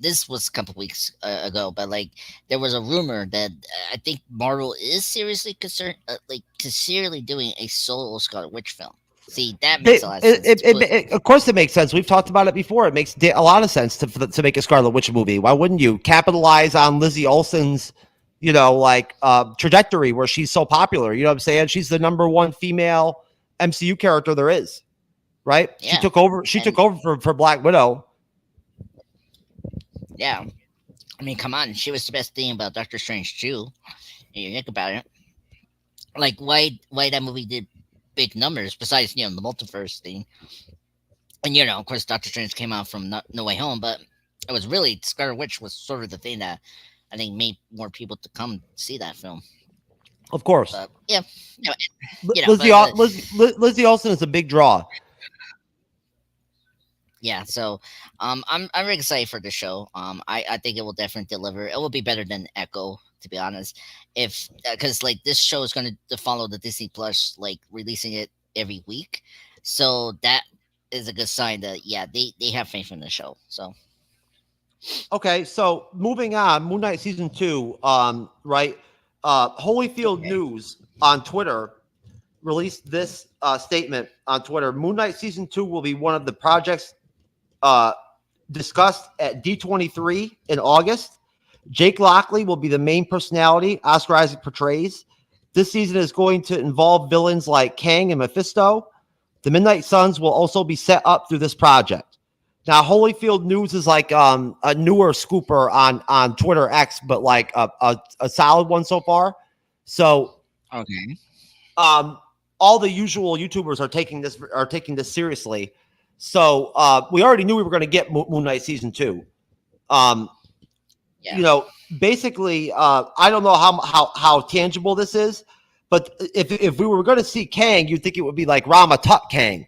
This was a couple weeks ago, but like there was a rumor that I think Marvel is seriously concerned, like sincerely doing a solo Scarlet Witch film. See, that makes a lot of sense. Of course, it makes sense. We've talked about it before. It makes a lot of sense to make a Scarlet Witch movie. Why wouldn't you capitalize on Lizzie Olsen's, you know, like trajectory where she's so popular? You know what I'm saying? She's the #1 female MCU character there is. Right? Yeah. She took over for Black Widow. Yeah. I mean, come on. She was the best thing about Doctor Strange too. You think about it. Like why that movie did big numbers besides, you know, the multiverse thing. And you know, of course Doctor Strange came out from No Way Home, but it was really Scarlet Witch was sort of the thing that I think made more people to come see that film. Of course. Yeah. Lizzie Olsen is a big draw. yeah, so I'm really excited for the show. I think it will definitely deliver. It will be better than Echo, to be honest. If because like this show is going to follow the Disney Plus, like releasing it every week, so that is a good sign that they have faith in the show. So Okay, so moving on, Moon Knight season 2, right? Holyfield News on Twitter released this statement on Twitter. Moon Knight season 2 will be one of the projects discussed at D23 in August. Jake Lockley will be the main personality Oscar Isaac portrays. This season is going to involve villains like Kang and Mephisto. The Midnight Suns will also be set up through this project. Now, Holyfield News is like a newer scooper on Twitter X, but like a solid one so far. So, okay, all the usual YouTubers are taking this seriously. So, we already knew we were going to get Moon Knight season 2. You know, basically, I don't know how tangible this is, but if we were going to see Kang, you'd think it would be like Rama Tut Kang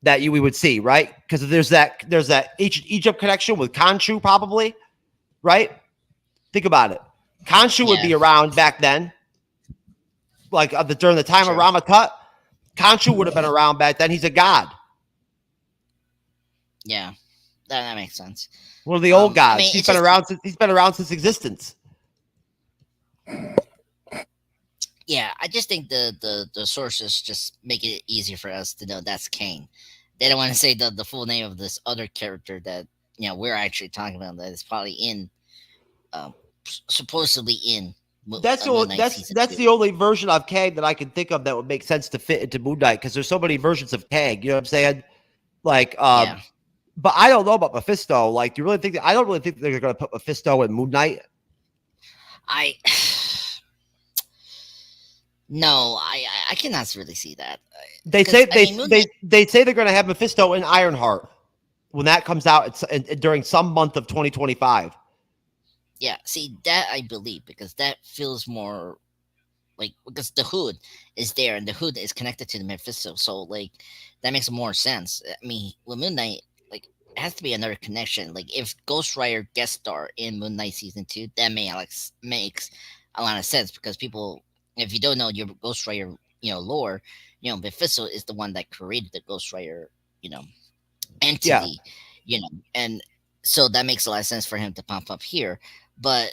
that we would see, right? Because there's that Egypt connection with Khonshu, probably, right? Think about it. Khonshu would be around back then, like during the time of Rama Tut. Khonshu would have been around back then. He's a god. Yeah, that makes sense. One of the old gods. I mean, he's been around since existence. Yeah, I just think the sources just make it easier for us to know that's Kang. They don't want to say the full name of this other character that we're actually talking about that is probably in, supposedly in. That's the only version of Kang that I can think of that would make sense to fit into Moon Knight, because there's so many versions of Kang. You know what I'm saying? Like, but I don't know about Mephisto. Like, do you really think I don't really think they're going to put Mephisto in Moon Knight? No, I cannot really see that. They say they're going to have Mephisto in Ironheart when that comes out during some month of 2025. Yeah, see that I believe, because that feels more like, because the Hood is there and the Hood is connected to the Mephisto, so like that makes more sense. I mean, with Moon Knight, like it has to be another connection. Like if Ghost Rider guest star in Moon Knight season 2, that makes a lot of sense, because people, if you don't know your Ghost Rider, lore, Mephisto is the one that created the Ghost Rider, entity, and so that makes a lot of sense for him to pop up here. But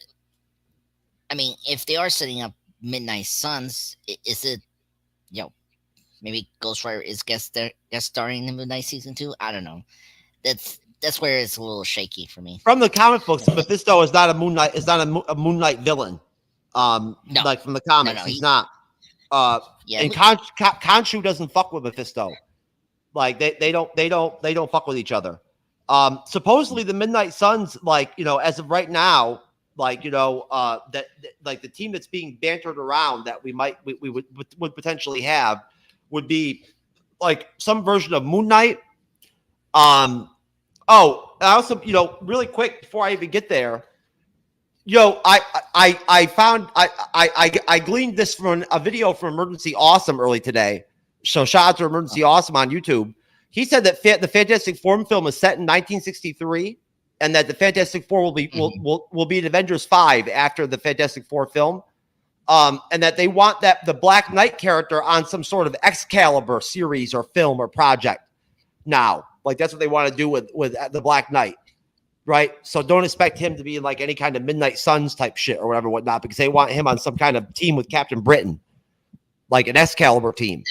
I mean, if they are setting up Midnight Suns, is it, maybe Ghost Rider is guest starring in Midnight season 2? I don't know. That's where it's a little shaky for me. From the comic books, Mephisto is not a Moon Knight. Is not a Moon Knight villain. No. Like from the comics, he's not. And Khonshu doesn't fuck with Mephisto. Like they don't fuck with each other. Supposedly the Midnight Suns, like as of right now, like that like the team that's being bantered around that we would potentially have would be like some version of Moon Knight. I also really quick before I even get there. I found I gleaned this from a video from Emergency Awesome early today. So shout out to Emergency Awesome on YouTube. He said that the Fantastic Four film is set in 1963, and that the Fantastic Four will be in Avengers 5 after the Fantastic Four film, and that they want the Black Knight character on some sort of Excalibur series or film or project. Now, like that's what they want to do with the Black Knight. Right. So don't expect him to be in like any kind of Midnight Suns type shit or whatever, whatnot, because they want him on some kind of team with Captain Britain, like an Excalibur team.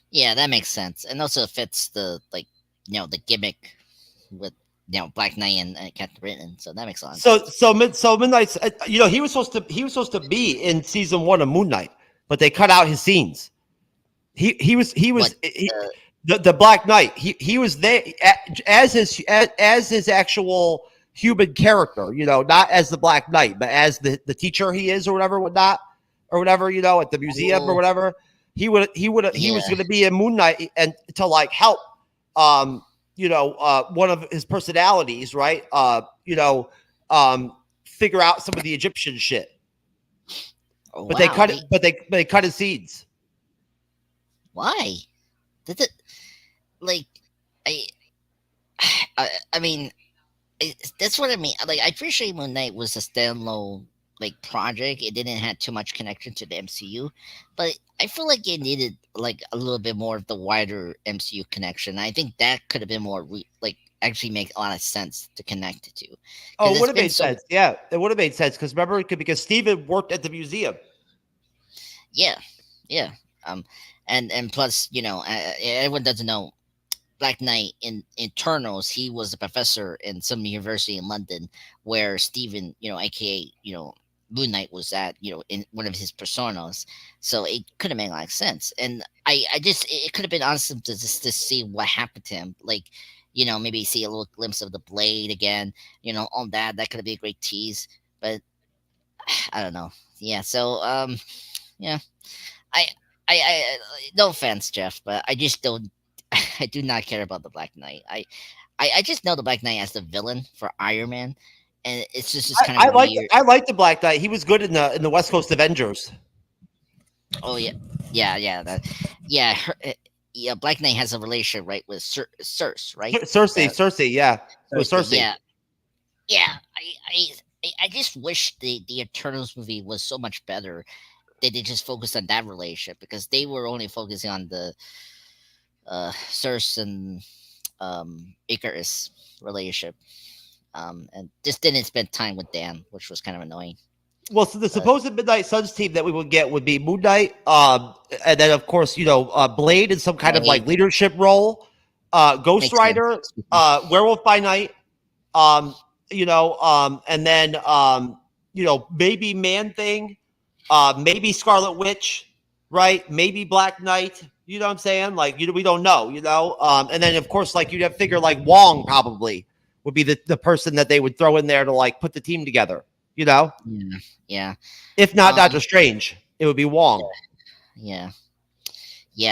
Yeah, that makes sense. And also fits the the gimmick with Black Knight and Captain Britain. So that makes a lot of sense. So Midnight's he was supposed to be in season 1 of Moon Knight, but they cut out his scenes. He was the Black Knight. He was there as his actual human character, not as the Black Knight, but as the teacher he is or whatever, whatnot, or whatever, at the museum or whatever. He was going to be in Moon Knight and to like help, one of his personalities, right? Figure out some of the Egyptian shit. But they cut it. But they cut his seeds. Why? Did it like? I mean, that's what I mean. Like, I appreciate Moon Knight was a standalone like project. It didn't have too much connection to the MCU, but I feel like it needed like a little bit more of the wider MCU connection. I think that could have been more like actually make a lot of sense to connect it to. Oh, it would have made sense. Yeah, it would have made sense because remember, because Steven worked at the museum. Yeah, yeah. And plus, everyone doesn't know Black Knight in Eternals. He was a professor in some university in London, where Steven, aka Moon Knight, was at, in one of his personas. So it could have made a lot of sense. And I just it could have been awesome to just to see what happened to him. Like, maybe see a little glimpse of the blade again. All that could have been a great tease. But I don't know. Yeah. So yeah. I no offense, Jeff, but I just don't. I do not care about the Black Knight. I just know the Black Knight as the villain for Iron Man, and it's just kind of weird. I like the Black Knight. He was good in the West Coast Avengers. Oh yeah. Black Knight has a relationship, right, with Cersei, right? Cersei, yeah, with Cersei. Yeah. I just wish the Eternals movie was so much better. They just focused on that relationship, because they were only focusing on the Cersei and Icarus relationship, and just didn't spend time with Dan, which was kind of annoying. Well, so the supposed Midnight Suns team that we would get would be Moon Knight, and then of course Blade in some kind of like leadership role, Ghost Rider, Werewolf by Night, and then maybe Man Thing. Maybe Scarlet Witch, right? Maybe Black Knight. You know what I'm saying? Like, we don't know, and then of course, like, you'd have to figure like Wong probably would be the person that they would throw in there to like put the team together, Yeah. If not Doctor Strange, it would be Wong. Yeah.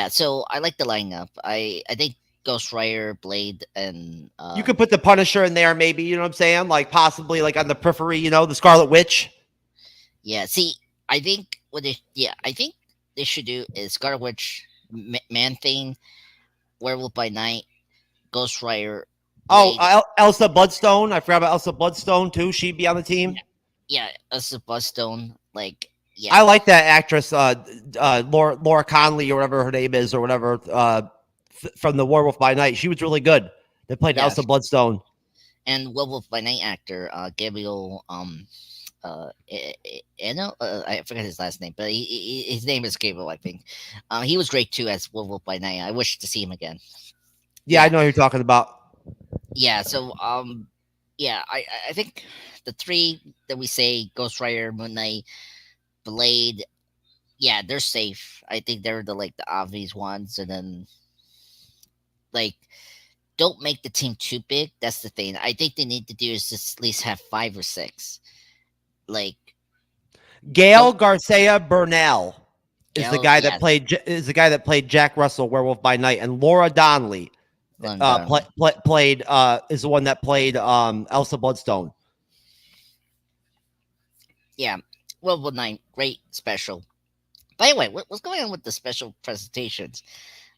So I like the lineup. I think Ghost Rider, Blade, and you could put the Punisher in there, maybe, you know what I'm saying? Like possibly like on the periphery, the Scarlet Witch. Yeah. See, I think they should do is Scarlet Witch, Man Thing, Werewolf by Night, Ghost Rider. Blade. Oh, Elsa Bloodstone. I forgot about Elsa Bloodstone too. She'd be on the team. Yeah, Elsa Bloodstone. Like, yeah. I like that actress, Laura Conley or whatever her name is, or whatever, from the Werewolf by Night. She was really good. They played Elsa Bloodstone. And Werewolf by Night actor Gabriel I forget his last name, but his name is Gabriel, I think. He was great too as Werewolf by Night. I wish to see him again. Yeah, I know who you're talking about. Yeah, so I think the three that we say, Ghost Rider, Moon Knight, Blade, yeah, they're safe. I think they're the obvious ones, and then like, don't make the team too big. That's the thing. I think they need to do is just at least have 5 or 6. Like, Gail Garcia Bernal is the guy that played Jack Russell, Werewolf by Night, and Laura Donnelly played is the one that played Elsa Bloodstone. Yeah, Werewolf by Night, great special. By the way, what's going on with the special presentations?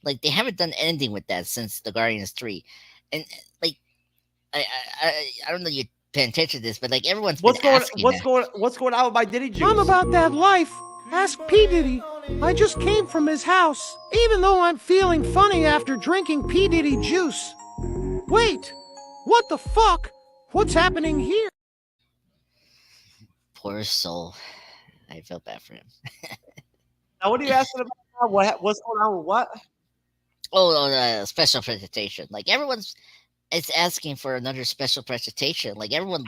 Like, they haven't done anything with that since the Guardians 3, and like, I don't know you paying attention to this, but like, everyone's what's going on with my Diddy juice? I'm about that life. Ask P. Diddy. I just came from his house, even though I'm feeling funny after drinking P. Diddy juice. Wait, what the fuck? What's happening here? Poor soul. I feel bad for him. Now, what are you asking about? What's going on with what? Special presentation. Like, everyone's asking for another special presentation. Like, everyone.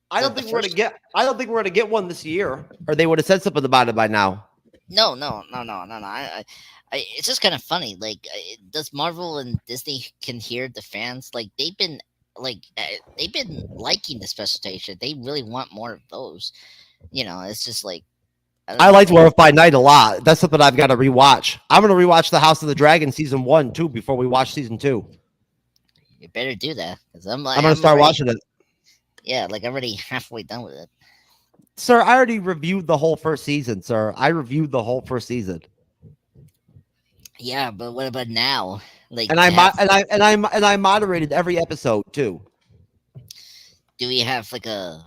I don't think we're gonna get one this year, or they would have said something about it by now. No. It's just kind of funny. Like, does Marvel and Disney can hear the fans? Like, they've been liking the special presentation. They really want more of those. It's just like. I liked Werewolf by Night a lot. That's something I've got to rewatch. I'm gonna rewatch The House of the Dragon season 1 too before we watch season 2. You better do that, because I'm gonna start watching it. Yeah, like, I'm already halfway done with it. Sir, I already reviewed the whole first season, sir. I reviewed the whole first season. Yeah, but what about now? Like, And I moderated every episode too. do we have like a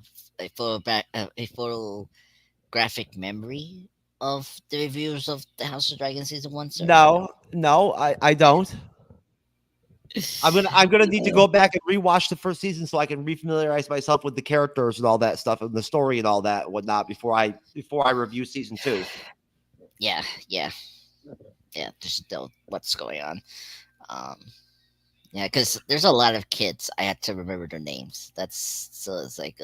photographic memory of the reviews of the House of Dragon season 1, sir? No, I don't. I'm gonna need to go back and rewatch the first season so I can refamiliarize myself with the characters and all that stuff and the story and all that and whatnot before I review season 2. Yeah. Just know what's going on. Yeah, because there's a lot of kids. I had to remember their names. It's like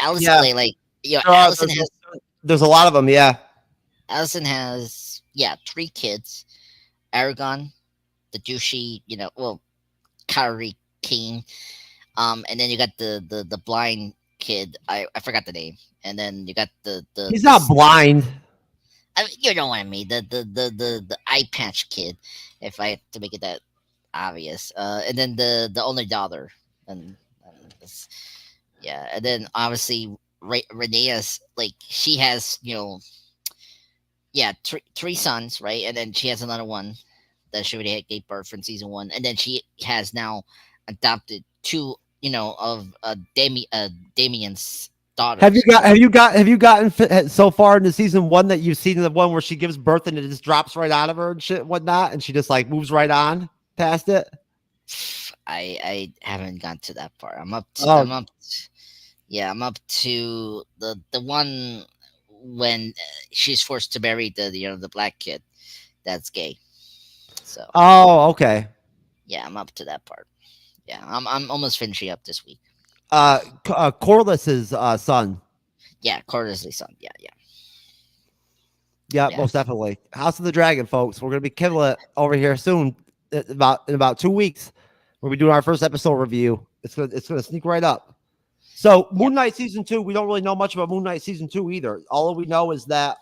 Allison, Yeah. Allison has. There's a lot of them. Yeah. Allison has 3 kids. Aragon, the douchey, Kyrie King. And then you got the blind kid. I forgot the name. And then you got the He's not blind. you know what I mean. The eye patch kid, if I had to make it that obvious. And then the only daughter. And and then obviously Renea's she has 3 sons, right? And then she has another one that she already gave birth in season 1, and then she has now adopted 2 of Damien's daughters. Have you gotten so far into season 1 that you've seen the one where she gives birth and it just drops right out of her and shit and whatnot, and she just moves right on past it? I haven't gotten to that part. I'm up to the one when she's forced to marry the black kid that's gay. So okay. Yeah, I'm up to that part. Yeah, I'm almost finishing up this week. Corliss's son. Yeah, Corliss's son. Yeah, most definitely. House of the Dragon, folks. We're gonna be killing it over here soon. In about 2 weeks, we'll be doing our first episode review. It's gonna sneak right up. So Moon Knight season 2, we don't really know much about Moon Knight season 2 either. All we know is that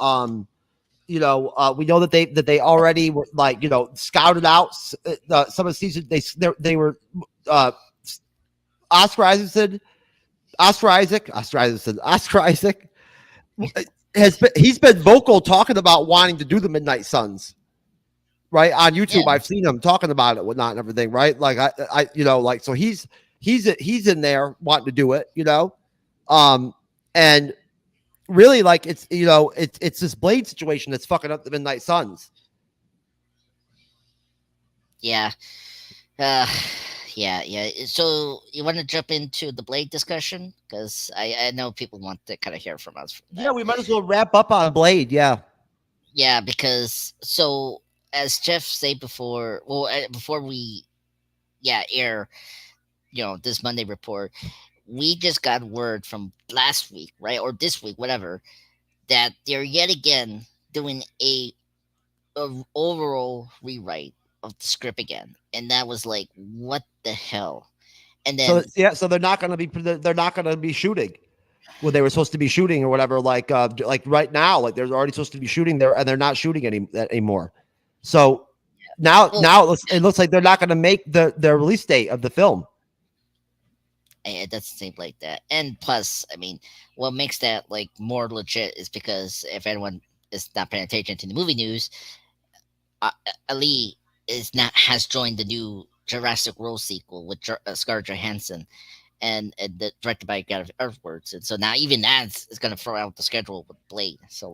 we know that they already were scouted out some of the season. They were Oscar Isaac he's been vocal talking about wanting to do the Midnight Suns, right, on YouTube. I've seen him talking about it, whatnot, and everything, right? So he's in there wanting to do it, and really it's this Blade situation that's fucking up the Midnight Suns. Yeah. So you want to jump into the Blade discussion? Because I know people want to kind of hear from us. Yeah, we might as well wrap up on Blade. Yeah. Yeah, because as Jeff said before, before we air, this Monday report, we just got word from last week, right, or this week, whatever, that they're yet again doing a overall rewrite of the script again, and that was what the hell? And then so they're not going to be shooting what they were supposed to be shooting or whatever. Like right now, they're already supposed to be shooting there, and they're not shooting anymore. So now it looks like they're not going to make the release date of the film. It doesn't seem like that. And plus, I mean, what makes that more legit is because if anyone is not paying attention to the movie news, Ali has joined the new Jurassic World sequel with Scarlett Johansson, and directed by Gareth Edwards. And so now even that is going to throw out the schedule with Blade. So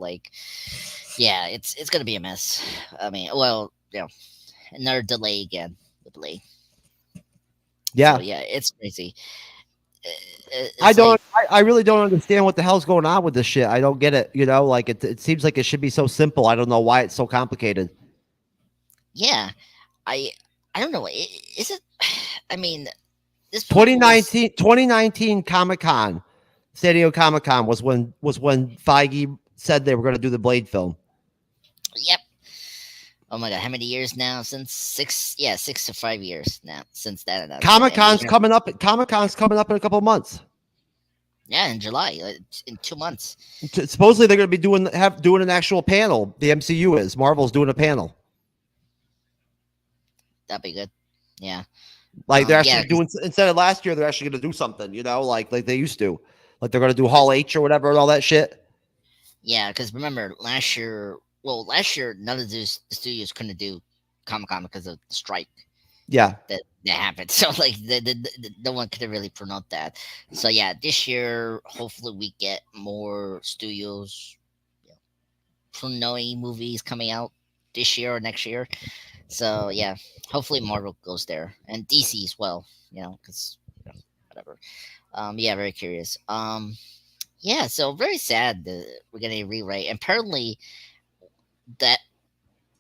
it's going to be a mess. I mean, another delay again with Blade. Yeah, so, it's crazy. I really don't understand what the hell's going on with this shit. I don't get it. It seems like it should be so simple. I don't know why it's so complicated. Yeah, I don't know. Is it? I mean, this 2019 Comic-Con, San Diego Comic-Con was when Feige said they were going to do the Blade film. Yep. Oh my god, how many years now? Since 6 to 5 years now since that announcement. Comic-Con's coming up in a couple of months. Yeah, in July, in 2 months. Supposedly they're going to be doing an actual panel. The MCU is. Marvel's doing a panel. That'd be good. Yeah. They're actually doing, instead of last year, they're actually going to do something, like they used to. They're going to do Hall H or whatever and all that shit. Yeah, because remember last year, none of the studios couldn't do Comic-Con because of the strike. Yeah. That happened. So like no one could really promote that. So yeah, this year hopefully we get more studios, movies coming out this year or next year. So yeah, hopefully Marvel goes there and DC as well. Because whatever. Yeah, very curious. Yeah, so very sad that we're getting a rewrite. And apparently that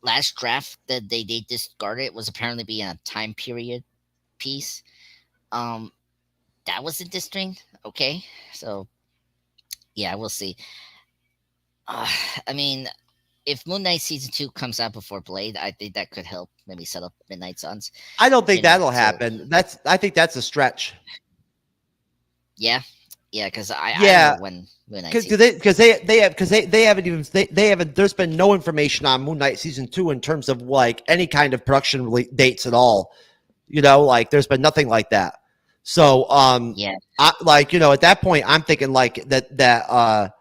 last draft that they discarded was apparently being a time period piece. That was interesting. Okay, so yeah, we'll see. I mean, if Moon Knight season 2 comes out before Blade, I think that could help maybe set up Midnight Suns. I don't think that'll happen. I think that's a stretch. Yeah, because I don't know when Moon Knight because they haven't. There's been no information on Moon Knight season 2 in terms of like any kind of production dates at all. Like there's been nothing like that. So yeah, at that point, I'm thinking like that.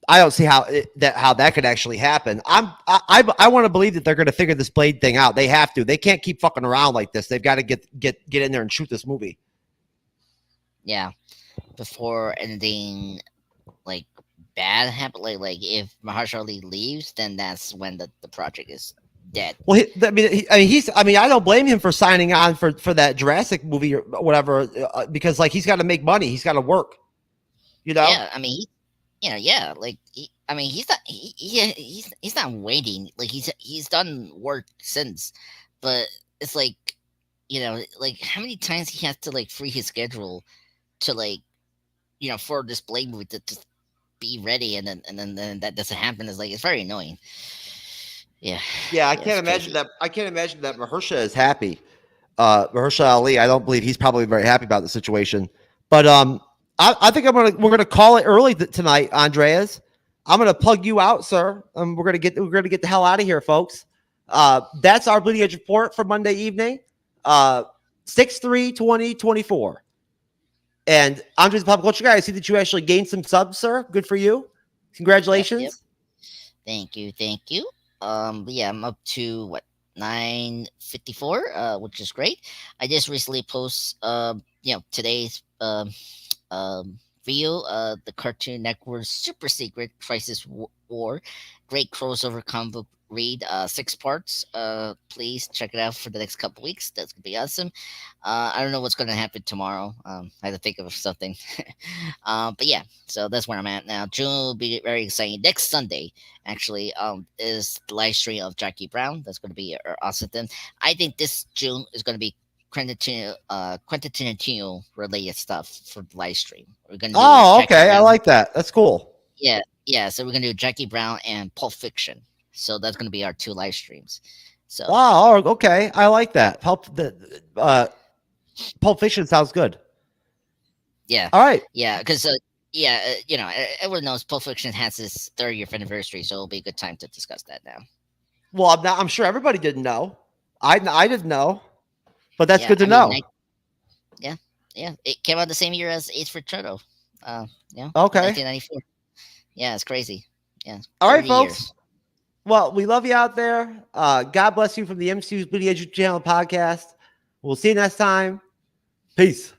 I don't see how that could actually happen. I want to believe that they're going to figure this Blade thing out. They have to. They can't keep fucking around like this. They've got to get in there and shoot this movie. Yeah, before anything like bad happen. Like if Mahershala Ali leaves, then that's when the project is dead. Well, I don't blame him for signing on for that Jurassic movie or whatever, because like he's got to make money. He's got to work. Yeah, I mean. Like he's not waiting. Like he's done work since, but it's like like how many times he has to like free his schedule to like for this Blade movie to be ready, and then that doesn't happen. It's like it's very annoying. Yeah, I can't imagine that. I can't imagine that Mahershala is happy. Mahershala Ali, I don't believe he's probably very happy about the situation, but I think we're gonna call it early tonight, Andreas. I'm gonna plug you out, sir. We're gonna get the hell out of here, folks. That's our Bleeding Edge report for Monday evening, 6/3/2024. And Andreas, the pop culture guy, I see that you actually gained some subs, sir. Good for you. Congratulations. Yep. Thank you. But yeah, I'm up to 954, which is great. I just recently post today's video, the Cartoon Network's super secret Crisis War, great crossover comic book read, 6 parts. Please check it out for the next couple weeks. That's gonna be awesome. I don't know what's gonna happen tomorrow. I had to think of something. But yeah, so that's where I'm at now. June will be very exciting. Next Sunday, actually, is the live stream of Jackie Brown. That's gonna be awesome. Then I think this June is gonna be Quentin Tarantino related stuff for the live stream. We're gonna do okay. I like that. That's cool. Yeah. So we're gonna do Jackie Brown and Pulp Fiction. So that's gonna be our 2 live streams. So wow. Okay. I like that. Pulp Fiction sounds good. Yeah. All right. Yeah, because everyone knows Pulp Fiction has its 30th anniversary, so it'll be a good time to discuss that now. Well, I'm sure everybody didn't know. I didn't know. But that's good to know. Yeah. It came out the same year as Ace Ventura. Okay. 1994. Yeah, it's crazy. Yeah. All right, folks. Years. Well, we love you out there. God bless you from the MCU'S Bleeding Edge Channel podcast. We'll see you next time. Peace.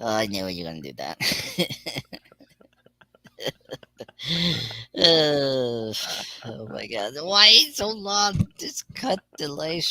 I knew you were going to do that. Oh my god, why so long? Just cut the live stream.